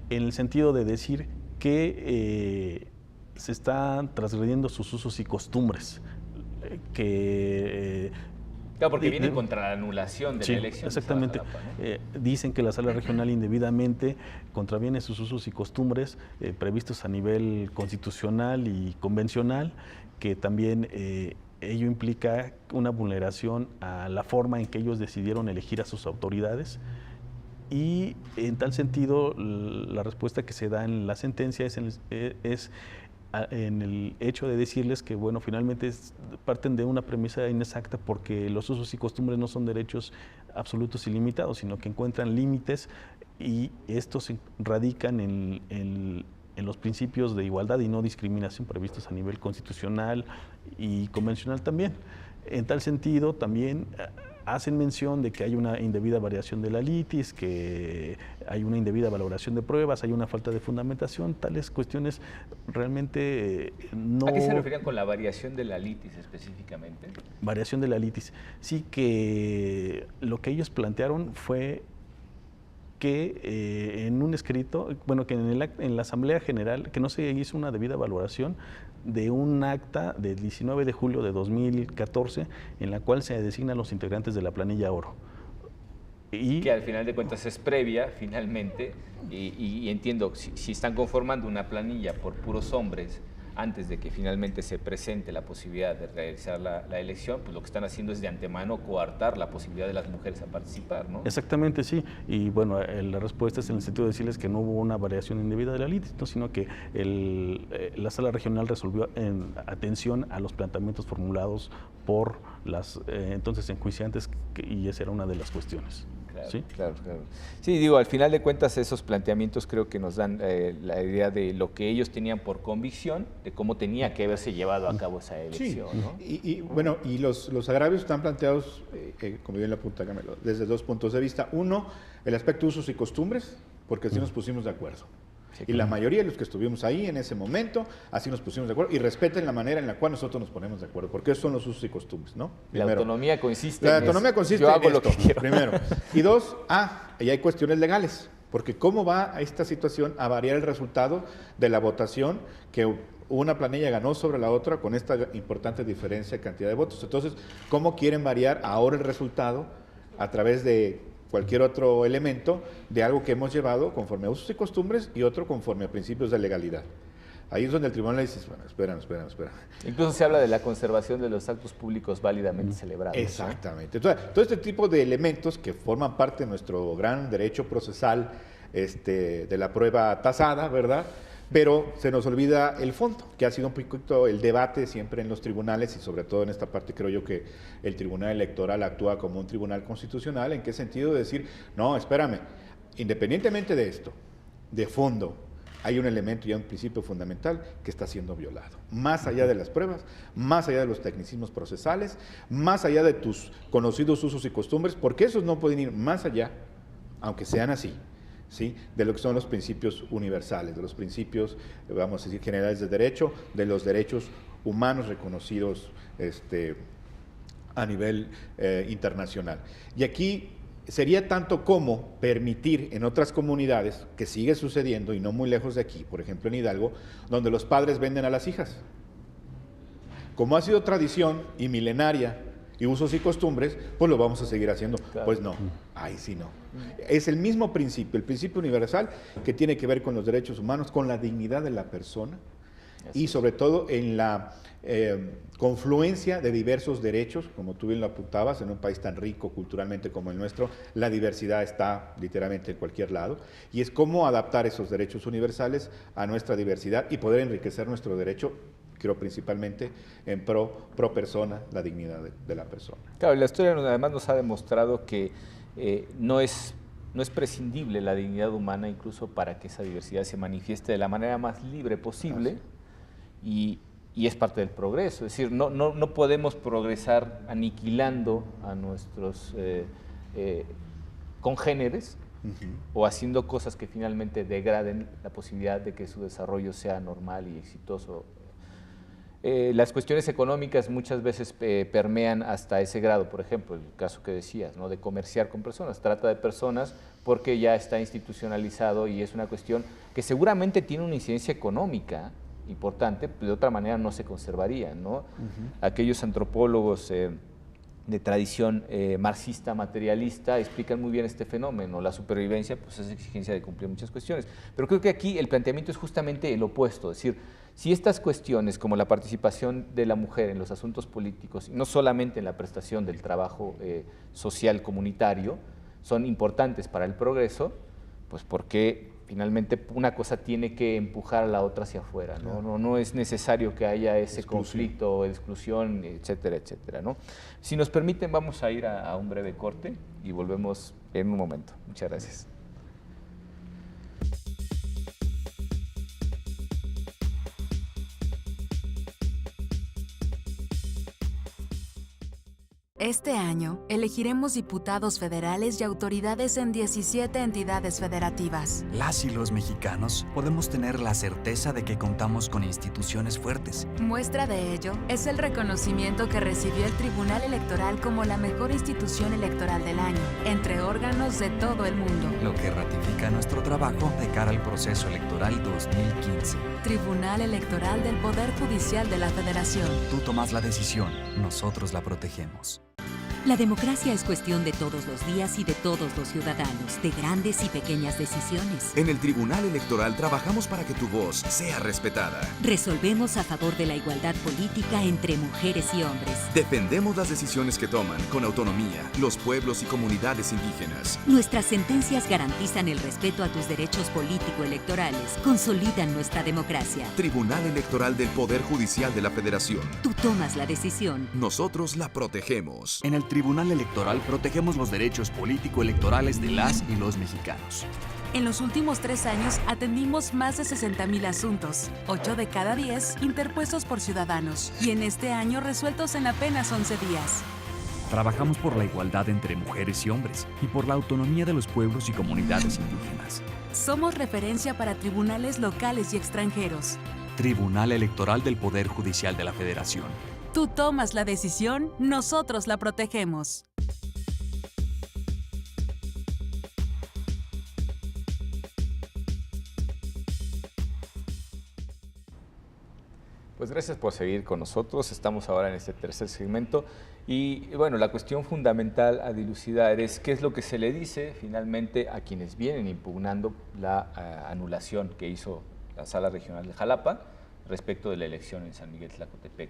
en el sentido de decir que se están transgrediendo sus usos y costumbres, Claro, porque vienen contra la anulación de la elección. Exactamente. De Jalapa, ¿no? Dicen que la sala regional indebidamente contraviene sus usos y costumbres previstos a nivel constitucional y convencional, que también ello implica una vulneración a la forma en que ellos decidieron elegir a sus autoridades. Y en tal sentido, la respuesta que se da en la sentencia es en el hecho de decirles que, bueno, finalmente parten de una premisa inexacta, porque los usos y costumbres no son derechos absolutos y limitados, sino que encuentran límites, y estos radican en los principios de igualdad y no discriminación previstos a nivel constitucional y convencional también. En tal sentido, también hacen mención de que hay una indebida variación de la litis, que hay una indebida valoración de pruebas, hay una falta de fundamentación. Tales cuestiones realmente no... ¿A qué se referían con la variación de la litis específicamente? Variación de la litis. Sí, que lo que ellos plantearon fue que en un escrito, bueno, que en la Asamblea General, que no se hizo una debida valoración de un acta del 19 de julio de 2014 en la cual se designan los integrantes de la planilla oro. Y que al final de cuentas es previa, finalmente, y entiendo, si están conformando una planilla por puros hombres, antes de que finalmente se presente la posibilidad de realizar la elección, pues lo que están haciendo es de antemano coartar la posibilidad de las mujeres a participar, ¿no? Exactamente, sí. Y bueno, la respuesta es en el sentido de decirles que no hubo una variación indebida de la litis, sino que la Sala Regional resolvió en atención a los planteamientos formulados por las entonces enjuiciantes, y esa era una de las cuestiones. Claro, ¿sí? Claro. Sí, digo, al final de cuentas esos planteamientos creo que nos dan la idea de lo que ellos tenían por convicción, de cómo tenía que haberse llevado a cabo esa elección, sí. ¿no? Y bueno, y los agravios están planteados, como bien la apunta Carmelo, desde dos puntos de vista. Uno, el aspecto usos y costumbres, porque así nos pusimos de acuerdo. Sí, y la mayoría de los que estuvimos ahí en ese momento, así nos pusimos de acuerdo, y respeten la manera en la cual nosotros nos ponemos de acuerdo, porque esos son los usos y costumbres, ¿no? La autonomía consiste La en autonomía eso. consiste Yo en hago esto, lo que quiero. primero. Y dos, y hay cuestiones legales, porque cómo va a esta situación a variar el resultado de la votación, que una planilla ganó sobre la otra con esta importante diferencia de cantidad de votos. Entonces, ¿cómo quieren variar ahora el resultado a través de cualquier otro elemento de algo que hemos llevado conforme a usos y costumbres y otro conforme a principios de legalidad? Ahí es donde el tribunal dice, bueno, espera. Incluso se habla de la conservación de los actos públicos válidamente celebrados. Exactamente. Entonces, todo este tipo de elementos que forman parte de nuestro gran derecho procesal de la prueba tasada, ¿verdad? Pero se nos olvida el fondo, que ha sido un poquito el debate siempre en los tribunales, y sobre todo en esta parte creo yo que el Tribunal Electoral actúa como un tribunal constitucional. ¿En qué sentido? De decir, no, espérame, independientemente de esto, de fondo, hay un elemento y un principio fundamental que está siendo violado. Más allá de las pruebas, más allá de los tecnicismos procesales, más allá de tus conocidos usos y costumbres, porque esos no pueden ir más allá, aunque sean así, ¿sí?, de lo que son los principios universales, de los principios, vamos a decir, generales de derecho, de los derechos humanos reconocidos a nivel internacional. Y aquí sería tanto como permitir en otras comunidades, que sigue sucediendo y no muy lejos de aquí, por ejemplo en Hidalgo, donde los padres venden a las hijas. Como ha sido tradición y milenaria y usos y costumbres, pues lo vamos a seguir haciendo. Claro. Pues no, ahí sí no. Es el mismo principio, el principio universal que tiene que ver con los derechos humanos, con la dignidad de la persona y sobre todo en la confluencia de diversos derechos, como tú bien lo apuntabas, en un país tan rico culturalmente como el nuestro, la diversidad está literalmente en cualquier lado, y es cómo adaptar esos derechos universales a nuestra diversidad y poder enriquecer nuestro derecho, creo principalmente en pro persona, la dignidad de la persona. Claro, la historia además nos ha demostrado que no es prescindible la dignidad humana, incluso para que esa diversidad se manifieste de la manera más libre posible, y es parte del progreso. Es decir, no podemos progresar aniquilando a nuestros congéneres o haciendo cosas que finalmente degraden la posibilidad de que su desarrollo sea normal y exitoso. Las cuestiones económicas muchas veces permean hasta ese grado. Por ejemplo, el caso que decías, ¿no?, de comerciar con personas, trata de personas, porque ya está institucionalizado y es una cuestión que seguramente tiene una incidencia económica importante, de otra manera no se conservaría, ¿no? Aquellos antropólogos de tradición marxista materialista explican muy bien este fenómeno. La supervivencia pues es exigencia de cumplir muchas cuestiones, pero creo que aquí el planteamiento es justamente el opuesto, es decir, si estas cuestiones como la participación de la mujer en los asuntos políticos, y no solamente en la prestación del trabajo social comunitario, son importantes para el progreso, pues ¿por qué finalmente una cosa tiene que empujar a la otra hacia afuera, ¿no? Claro. No es necesario que haya ese Exclusión. conflicto o exclusión, etcétera, etcétera, ¿no? Si nos permiten, vamos a ir a un breve corte y volvemos en un momento. Muchas gracias. Este año, elegiremos diputados federales y autoridades en 17 entidades federativas. Las y los mexicanos podemos tener la certeza de que contamos con instituciones fuertes. Muestra de ello es el reconocimiento que recibió el Tribunal Electoral como la mejor institución electoral del año, entre órganos de todo el mundo. Lo que ratifica nuestro trabajo de cara al proceso electoral 2015. Tribunal Electoral del Poder Judicial de la Federación. Tú tomas la decisión, nosotros la protegemos. La democracia es cuestión de todos los días y de todos los ciudadanos, de grandes y pequeñas decisiones. En el Tribunal Electoral trabajamos para que tu voz sea respetada. Resolvemos a favor de la igualdad política entre mujeres y hombres. Defendemos las decisiones que toman con autonomía los pueblos y comunidades indígenas. Nuestras sentencias garantizan el respeto a tus derechos político-electorales, consolidan nuestra democracia. Tribunal Electoral del Poder Judicial de la Federación. Tú tomas la decisión. Nosotros la protegemos. En el Tribunal Electoral protegemos los derechos político-electorales de las y los mexicanos. En los últimos 3 años atendimos más de 60,000 asuntos, 8 de cada 10 interpuestos por ciudadanos, y en este año resueltos en apenas 11 días. Trabajamos por la igualdad entre mujeres y hombres y por la autonomía de los pueblos y comunidades indígenas. Somos referencia para tribunales locales y extranjeros. Tribunal Electoral del Poder Judicial de la Federación. Tú tomas la decisión, nosotros la protegemos. Pues gracias por seguir con nosotros. Estamos ahora en este tercer segmento y bueno, la cuestión fundamental a dilucidar es qué es lo que se le dice finalmente a quienes vienen impugnando la anulación que hizo la Sala Regional de Jalapa respecto de la elección en San Miguel Tlacotepec.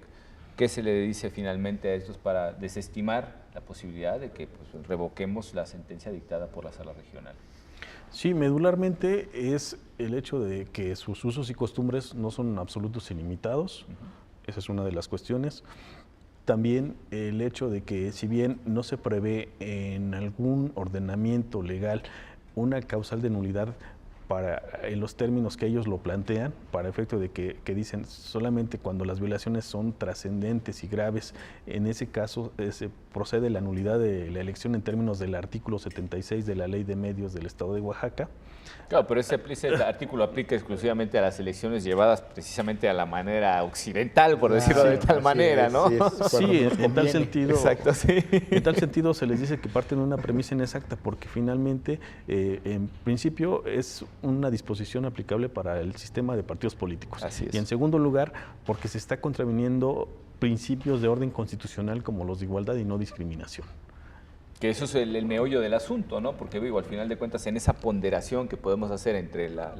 ¿Qué se le dice finalmente a estos para desestimar la posibilidad de que pues, revoquemos la sentencia dictada por la Sala Regional? Sí, medularmente es el hecho de que sus usos y costumbres no son absolutos e ilimitados. Esa es una de las cuestiones. También el hecho de que si bien no se prevé en algún ordenamiento legal una causal de nulidad en los términos que ellos lo plantean, para efecto de que dicen solamente cuando las violaciones son trascendentes y graves, en ese caso se procede la nulidad de la elección en términos del artículo 76 de la Ley de Medios del Estado de Oaxaca. Claro, pero ese artículo aplica exclusivamente a las elecciones llevadas precisamente a la manera occidental, por decirlo de tal manera, ¿no? Sí, en tal sentido. Exacto, sí. En tal sentido se les dice que parten de una premisa inexacta, porque finalmente, en principio, es una disposición aplicable para el sistema de partidos políticos. Así es. Y en segundo lugar, porque se está contraviniendo principios de orden constitucional como los de igualdad y no discriminación. Que eso es el meollo del asunto, ¿no? Porque digo, al final de cuentas, en esa ponderación que podemos hacer entre la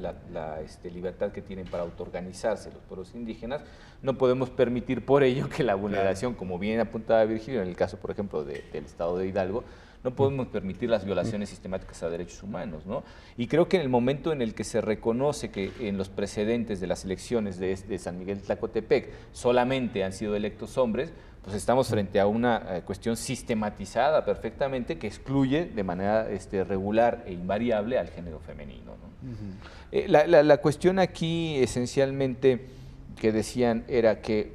libertad que tienen para autoorganizarse los pueblos indígenas, no podemos permitir por ello que la vulneración, como bien apuntaba Virgilio, en el caso, por ejemplo, del estado de Hidalgo, no podemos permitir las violaciones sistemáticas a derechos humanos, ¿no? Y creo que en el momento en el que se reconoce que en los precedentes de las elecciones de San Miguel Tlacotepec solamente han sido electos hombres, pues estamos frente a una cuestión sistematizada perfectamente que excluye de manera regular e invariable al género femenino, ¿no? La cuestión aquí esencialmente que decían era que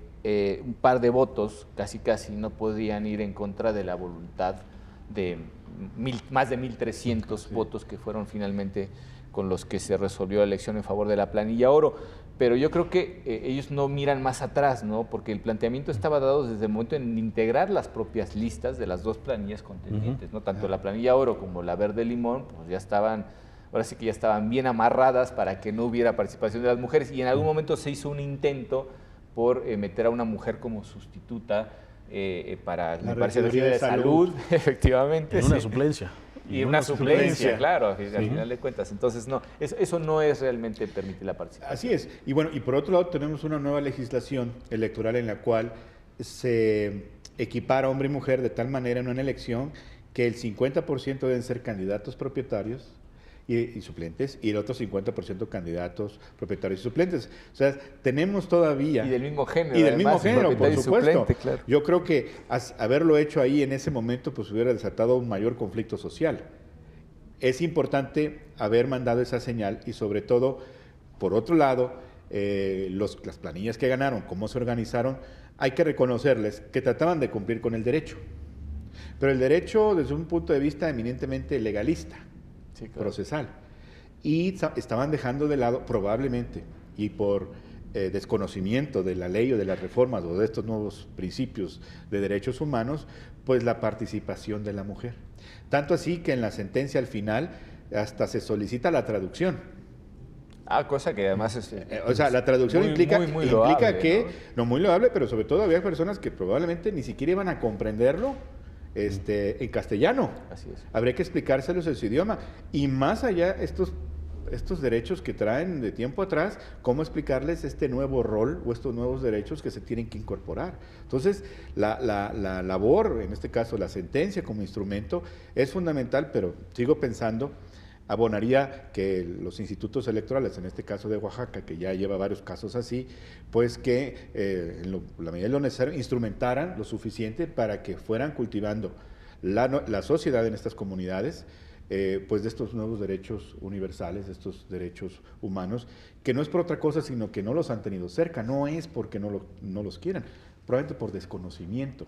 un par de votos casi no podían ir en contra de la voluntad de más de 1.300 votos que fueron finalmente con los que se resolvió la elección en favor de la planilla oro. Pero yo creo que ellos no miran más atrás, ¿no? Porque el planteamiento estaba dado desde el momento en integrar las propias listas de las dos planillas contendientes, ¿no? Tanto la planilla oro como la verde limón, pues ya estaban, ahora sí que ya estaban bien amarradas para que no hubiera participación de las mujeres, y en algún momento se hizo un intento por meter a una mujer como sustituta para la Secretaría de Salud, efectivamente. En una suplencia. Y una suplencia, claro, al final de cuentas. Entonces, no, eso no es realmente permitir la participación. Así es. Y bueno, y por otro lado tenemos una nueva legislación electoral en la cual se equipara hombre y mujer de tal manera en una elección que el 50% deben ser candidatos propietarios y suplentes, y el otro 50% candidatos, propietarios y suplentes. O sea, tenemos todavía... Y del mismo género. Y del mismo género, por supuesto. Suplente, claro. Yo creo que haberlo hecho ahí en ese momento, pues hubiera desatado un mayor conflicto social. Es importante haber mandado esa señal y sobre todo, por otro lado, las planillas que ganaron, cómo se organizaron, hay que reconocerles que trataban de cumplir con el derecho. Pero el derecho desde un punto de vista eminentemente legalista, sí, claro, procesal. Y estaban dejando de lado, probablemente, y por desconocimiento de la ley o de las reformas o de estos nuevos principios de derechos humanos, pues la participación de la mujer. Tanto así que en la sentencia al final hasta se loable, la traducción. Cosa que además es... o sea, la traducción implica loable, que, ¿no? Muy loable, pero sobre todo había personas que probablemente ni siquiera iban a comprenderlo en castellano. Así es. Habría que explicárselos en su idioma. Y más allá, estos derechos que traen de tiempo atrás, cómo explicarles este nuevo rol o estos nuevos derechos que se tienen que incorporar. Entonces, la labor, en este caso la sentencia como instrumento, es fundamental, pero sigo pensando, abonaría que los institutos electorales, en este caso de Oaxaca, que ya lleva varios casos así, pues que en la medida de lo necesario instrumentaran lo suficiente para que fueran cultivando la sociedad en estas comunidades, pues de estos nuevos derechos universales, de estos derechos humanos, que no es por otra cosa, sino que no los han tenido cerca, no es porque no los quieran, probablemente por desconocimiento.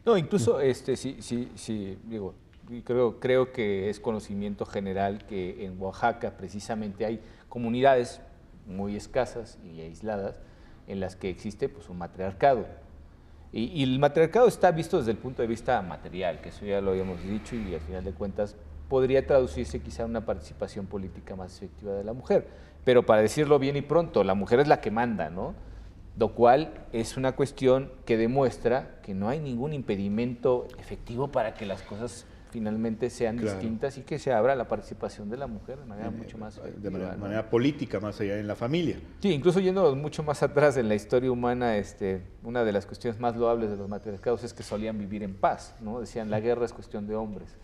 No, incluso, sí, digo, creo que es conocimiento general que en Oaxaca precisamente hay comunidades muy escasas y aisladas en las que existe pues un matriarcado. Y el matriarcado está visto desde el punto de vista material, que eso ya lo habíamos dicho, y al final de cuentas podría traducirse quizá en una participación política más efectiva de la mujer. Pero para decirlo bien y pronto, la mujer es la que manda, ¿no? Lo cual es una cuestión que demuestra que no hay ningún impedimento efectivo para que las cosas finalmente sean distintas y que se abra la participación de la mujer de manera mucho más efectiva, de manera política, más allá en la familia. Sí, incluso yendo mucho más atrás en la historia humana, una de las cuestiones más loables de los matriarcados es que solían vivir en paz, ¿no? Decían, la guerra es cuestión de hombres.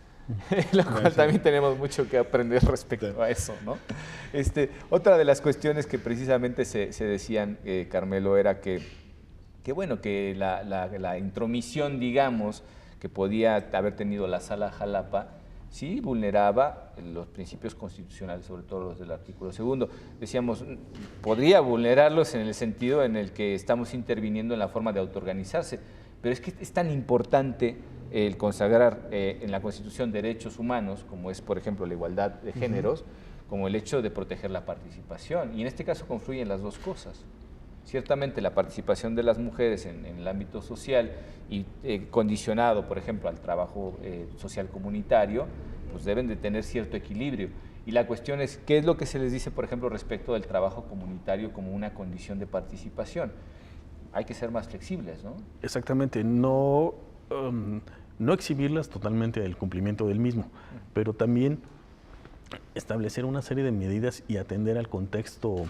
Lo cual también tenemos mucho que aprender respecto a eso, ¿no? Otra de las cuestiones que precisamente se decían, Carmelo, era que la intromisión, digamos, que podía haber tenido la Sala Jalapa, sí vulneraba los principios constitucionales, sobre todo los del artículo 2. Decíamos, podría vulnerarlos en el sentido en el que estamos interviniendo en la forma de autoorganizarse, pero es que es tan importante el consagrar en la Constitución derechos humanos, como es, por ejemplo, la igualdad de géneros, como el hecho de proteger la participación. Y en este caso confluyen las dos cosas. Ciertamente la participación de las mujeres en el ámbito social y condicionado, por ejemplo, al trabajo social comunitario, pues deben de tener cierto equilibrio. Y la cuestión es, ¿qué es lo que se les dice, por ejemplo, respecto del trabajo comunitario como una condición de participación? Hay que ser más flexibles, ¿no? Exactamente, no exhibirlas totalmente del cumplimiento del mismo, pero también establecer una serie de medidas y atender al contexto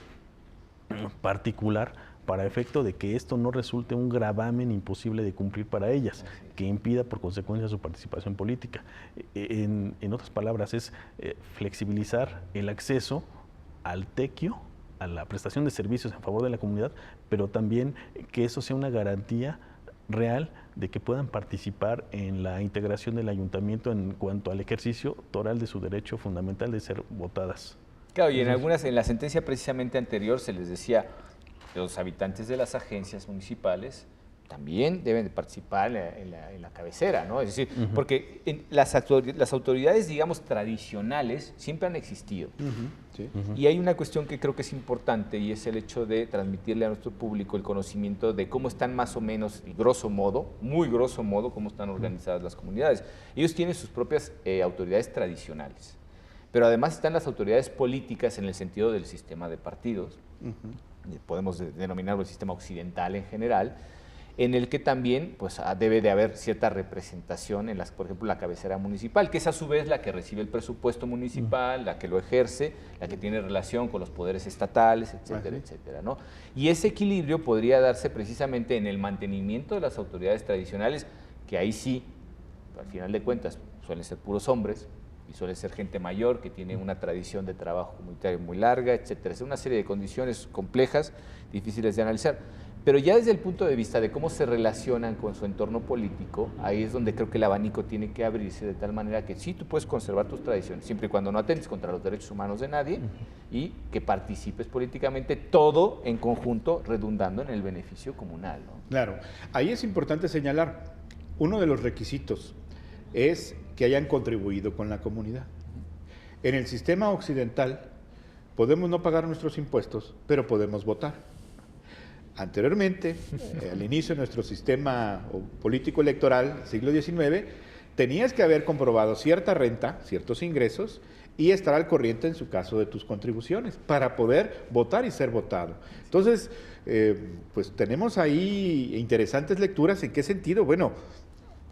particular para efecto de que esto no resulte un gravamen imposible de cumplir para ellas, que impida por consecuencia su participación política. En otras palabras, es flexibilizar el acceso al tequio, a la prestación de servicios en favor de la comunidad, pero también que eso sea una garantía real de que puedan participar en la integración del ayuntamiento en cuanto al ejercicio total de su derecho fundamental de ser votadas. Claro, y en la sentencia precisamente anterior se les decía que los habitantes de las agencias municipales también deben de participar en la cabecera, ¿no? Es decir, porque las autoridades, digamos, tradicionales siempre han existido. Y hay una cuestión que creo que es importante, y es el hecho de transmitirle a nuestro público el conocimiento de cómo están más o menos, y grosso modo, muy grosso modo, cómo están organizadas las comunidades. Ellos tienen sus propias autoridades tradicionales, pero además están las autoridades políticas en el sentido del sistema de partidos, podemos denominarlo el sistema occidental en general, en el que también pues, debe de haber cierta representación en por ejemplo, la cabecera municipal, que es a su vez la que recibe el presupuesto municipal, la que lo ejerce, la que tiene relación con los poderes estatales, etcétera, etcétera, ¿no? Y ese equilibrio podría darse precisamente en el mantenimiento de las autoridades tradicionales, que ahí sí, al final de cuentas, suelen ser puros hombres, y suele ser gente mayor que tiene una tradición de trabajo comunitario muy larga, etcétera. Es una serie de condiciones complejas, difíciles de analizar. Pero ya desde el punto de vista de cómo se relacionan con su entorno político, ahí es donde creo que el abanico tiene que abrirse de tal manera que sí, tú puedes conservar tus tradiciones, siempre y cuando no atentes contra los derechos humanos de nadie y que participes políticamente, todo en conjunto redundando en el beneficio comunal, ¿no? Claro, ahí es importante señalar, uno de los requisitos es que hayan contribuido con la comunidad. En el sistema occidental podemos no pagar nuestros impuestos, pero podemos votar. Anteriormente, al inicio de nuestro sistema político electoral, siglo XIX, tenías que haber comprobado cierta renta, ciertos ingresos, y estar al corriente en su caso de tus contribuciones para poder votar y ser votado. Entonces, pues tenemos ahí interesantes lecturas. ¿En qué sentido? Bueno,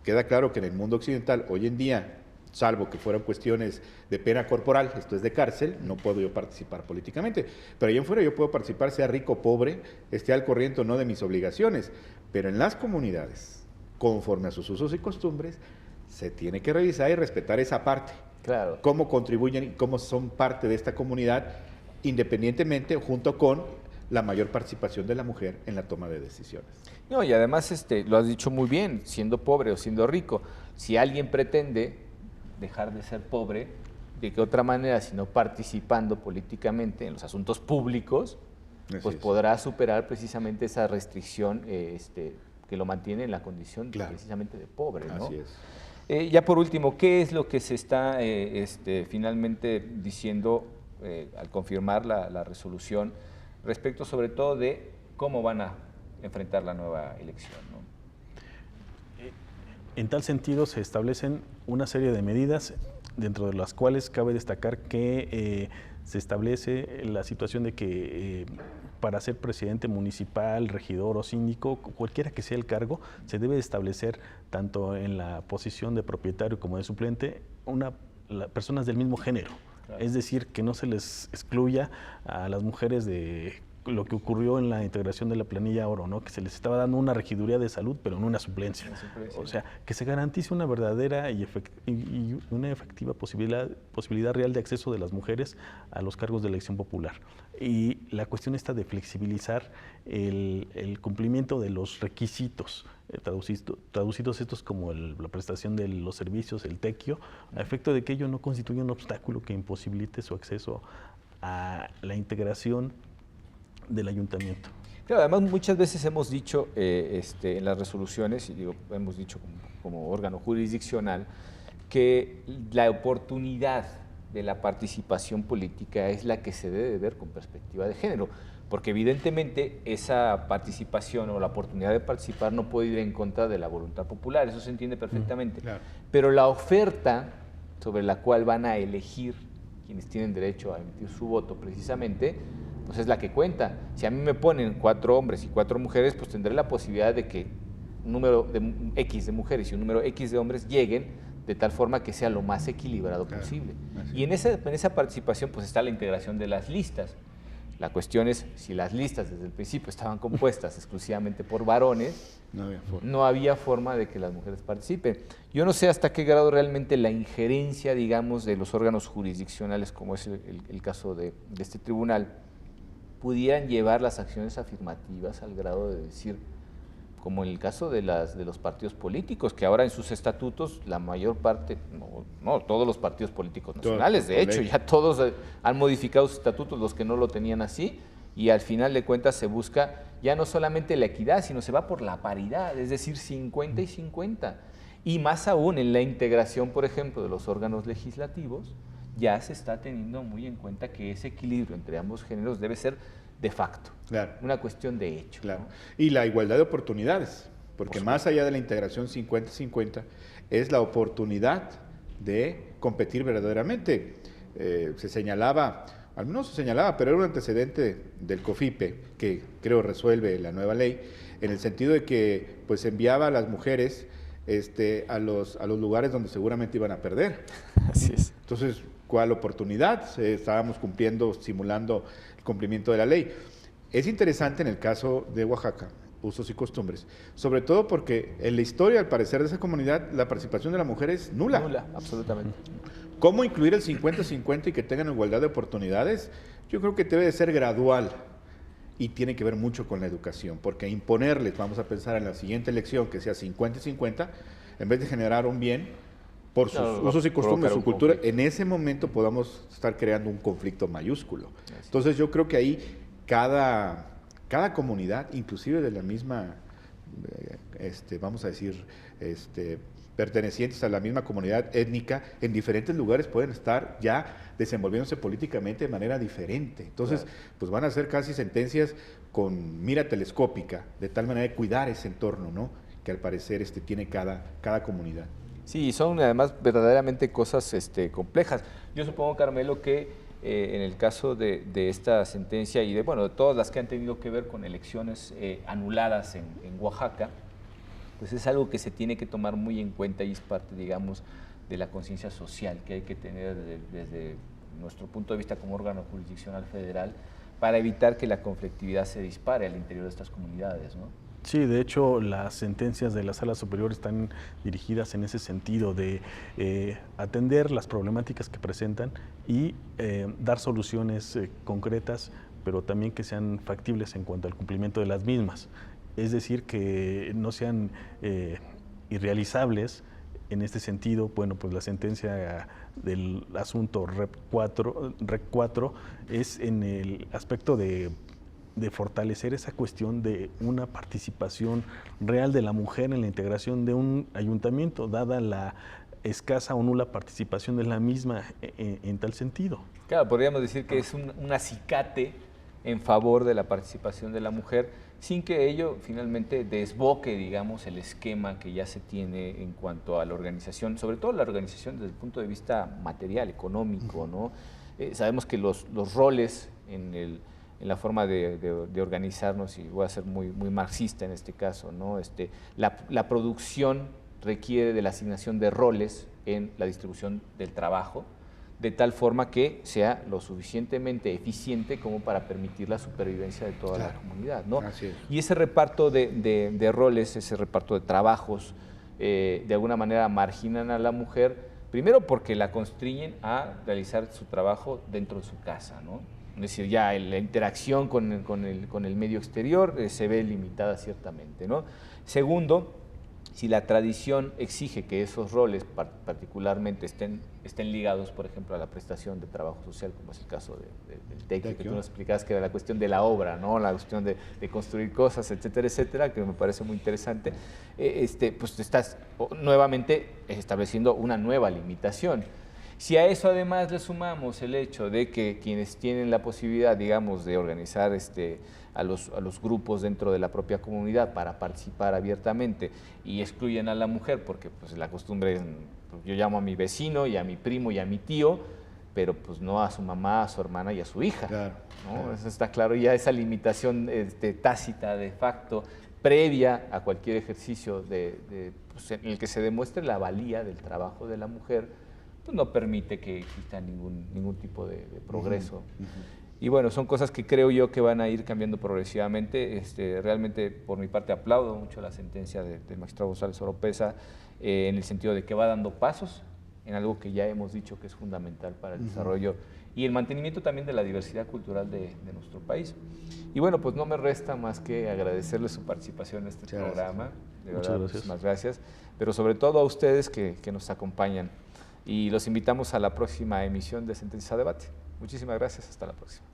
queda claro que en el mundo occidental, hoy en día, salvo que fueran cuestiones de pena corporal, esto es de cárcel, no puedo yo participar políticamente. Pero allá en fuera yo puedo participar, sea rico o pobre, esté al corriente o no de mis obligaciones. Pero en las comunidades, conforme a sus usos y costumbres, se tiene que revisar y respetar esa parte. Claro. Cómo contribuyen y cómo son parte de esta comunidad, independientemente o junto con la mayor participación de la mujer en la toma de decisiones. No, y además lo has dicho muy bien, siendo pobre o siendo rico, si alguien pretende dejar de ser pobre, ¿de qué otra manera sino participando políticamente en los asuntos públicos? Pues podrá superar precisamente esa restricción que lo mantiene en la condición precisamente de pobre, ¿no? Así es. Ya por último, ¿qué es lo que se está finalmente diciendo al confirmar la resolución respecto sobre todo de cómo van a enfrentar la nueva elección, ¿no? En tal sentido, se establecen una serie de medidas, dentro de las cuales cabe destacar que se establece la situación de que para ser presidente municipal, regidor o síndico, cualquiera que sea el cargo, se debe establecer tanto en la posición de propietario como de suplente personas del mismo género. Claro. Es decir, que no se les excluya a las mujeres de lo que ocurrió en la integración de la planilla oro, ¿no? Que se les estaba dando una regiduría de salud, pero no una suplencia. O sea, que se garantice una verdadera y una efectiva posibilidad real de acceso de las mujeres a los cargos de elección popular. Y la cuestión está de flexibilizar el cumplimiento de los requisitos, traducidos estos como la prestación de los servicios, el tequio, a efecto de que ello no constituya un obstáculo que imposibilite su acceso a la integración del ayuntamiento. Claro, además muchas veces hemos dicho en las resoluciones, y hemos dicho como órgano jurisdiccional, que la oportunidad de la participación política es la que se debe ver con perspectiva de género, porque evidentemente esa participación o la oportunidad de participar no puede ir en contra de la voluntad popular, eso se entiende perfectamente. Claro. Pero la oferta sobre la cual van a elegir quienes tienen derecho a emitir su voto precisamente, pues es la que cuenta. Si a mí me ponen 4 hombres y 4 mujeres, pues tendré la posibilidad de que un número X de mujeres y un número X de hombres lleguen de tal forma que sea lo más equilibrado posible. Y en esa participación pues está la integración de las listas. La cuestión es, si las listas desde el principio estaban compuestas exclusivamente por varones, no había forma de que las mujeres participen. Yo no sé hasta qué grado realmente la injerencia, digamos, de los órganos jurisdiccionales, como es el caso de este tribunal, pudieran llevar las acciones afirmativas al grado de decir, como en el caso de los partidos políticos, que ahora en sus estatutos la mayor parte, no todos los partidos políticos nacionales, de hecho ya todos han modificado sus estatutos, los que no lo tenían así, y al final de cuentas se busca ya no solamente la equidad, sino se va por la paridad, es decir, 50 y 50. Y más aún en la integración, por ejemplo, de los órganos legislativos, ya se está teniendo muy en cuenta que ese equilibrio entre ambos géneros debe ser de facto, una cuestión de hecho. Claro. ¿No? Y la igualdad de oportunidades, porque más allá de la integración 50-50, es la oportunidad de competir verdaderamente. Se señalaba, al menos se señalaba, pero era un antecedente del COFIPE, que creo resuelve la nueva ley, en el sentido de que pues enviaba a las mujeres a los lugares donde seguramente iban a perder. Así es. Entonces, ¿cuál oportunidad? Estábamos simulando el cumplimiento de la ley. Es interesante en el caso de Oaxaca usos y costumbres, sobre todo porque en la historia, al parecer, de esa comunidad, la participación de la mujer es nula. Nula, absolutamente. ¿Cómo incluir el 50-50 y que tengan igualdad de oportunidades? Yo creo que debe de ser gradual y tiene que ver mucho con la educación, porque imponerles, vamos a pensar en la siguiente elección, que sea 50-50, en vez de generar un bien por sus usos y costumbres, su cultura, en ese momento podamos estar creando un conflicto mayúsculo. Entonces yo creo que ahí cada comunidad, inclusive de la misma, vamos a decir, pertenecientes a la misma comunidad étnica, en diferentes lugares pueden estar ya desenvolviéndose políticamente de manera diferente. Entonces, pues van a ser casi sentencias con mira telescópica, de tal manera de cuidar ese entorno, ¿no?, que al parecer tiene cada comunidad. Sí, son además verdaderamente cosas complejas. Yo supongo, Carmelo, que en el caso de esta sentencia y de todas las que han tenido que ver con elecciones anuladas en Oaxaca, pues es algo que se tiene que tomar muy en cuenta y es parte, digamos, de la conciencia social que hay que tener desde nuestro punto de vista como órgano jurisdiccional federal para evitar que la conflictividad se dispare al interior de estas comunidades, ¿no? Sí, de hecho, las sentencias de la Sala Superior están dirigidas en ese sentido de atender las problemáticas que presentan y dar soluciones concretas, pero también que sean factibles en cuanto al cumplimiento de las mismas. Es decir, que no sean irrealizables. En este sentido, bueno, pues la sentencia del asunto REC 4 es en el aspecto de fortalecer esa cuestión de una participación real de la mujer en la integración de un ayuntamiento, dada la escasa o nula participación de la misma en tal sentido. Claro, podríamos decir que es un acicate en favor de la participación de la mujer, sin que ello finalmente desboque, digamos, el esquema que ya se tiene en cuanto a la organización, sobre todo la organización desde el punto de vista material, económico, ¿no? Sabemos que los roles en la forma de organizarnos, y voy a ser muy marxista en este caso, ¿no? La producción requiere de la asignación de roles en la distribución del trabajo, de tal forma que sea lo suficientemente eficiente como para permitir la supervivencia de toda la comunidad, ¿no? Así es. Y ese reparto de roles, ese reparto de trabajos, de alguna manera marginan a la mujer, primero porque la constriñen a realizar su trabajo dentro de su casa, ¿no? Es decir, ya la interacción con el medio exterior se ve limitada ciertamente, ¿no? Segundo, si la tradición exige que esos roles particularmente estén ligados, por ejemplo, a la prestación de trabajo social, como es el caso del TEC, que tú nos explicabas, que era la cuestión de la obra, ¿no? La cuestión de construir cosas, etcétera, que me parece muy interesante, pues estás nuevamente estableciendo una nueva limitación. Si a eso además le sumamos el hecho de que quienes tienen la posibilidad, digamos, de organizar a los grupos dentro de la propia comunidad para participar abiertamente y excluyen a la mujer, porque pues la costumbre es, pues, yo llamo a mi vecino y a mi primo y a mi tío, pero pues no a su mamá, a su hermana y a su hija. Claro, ¿no? claro. Eso está claro, ya esa limitación tácita, de facto, previa a cualquier ejercicio pues, en el que se demuestre la valía del trabajo de la mujer, pues no permite que exista ningún tipo de progreso. Y bueno, son cosas que creo yo que van a ir cambiando progresivamente. Realmente, por mi parte, aplaudo mucho la sentencia del magistrado González Oropesa en el sentido de que va dando pasos en algo que ya hemos dicho que es fundamental para el desarrollo y el mantenimiento también de la diversidad cultural de nuestro país. Y bueno, pues no me resta más que agradecerles su participación en este programa. De verdad, muchísimas gracias. Pero sobre todo a ustedes que nos acompañan. Y los invitamos a la próxima emisión de Sentencias a Debate. Muchísimas gracias, hasta la próxima.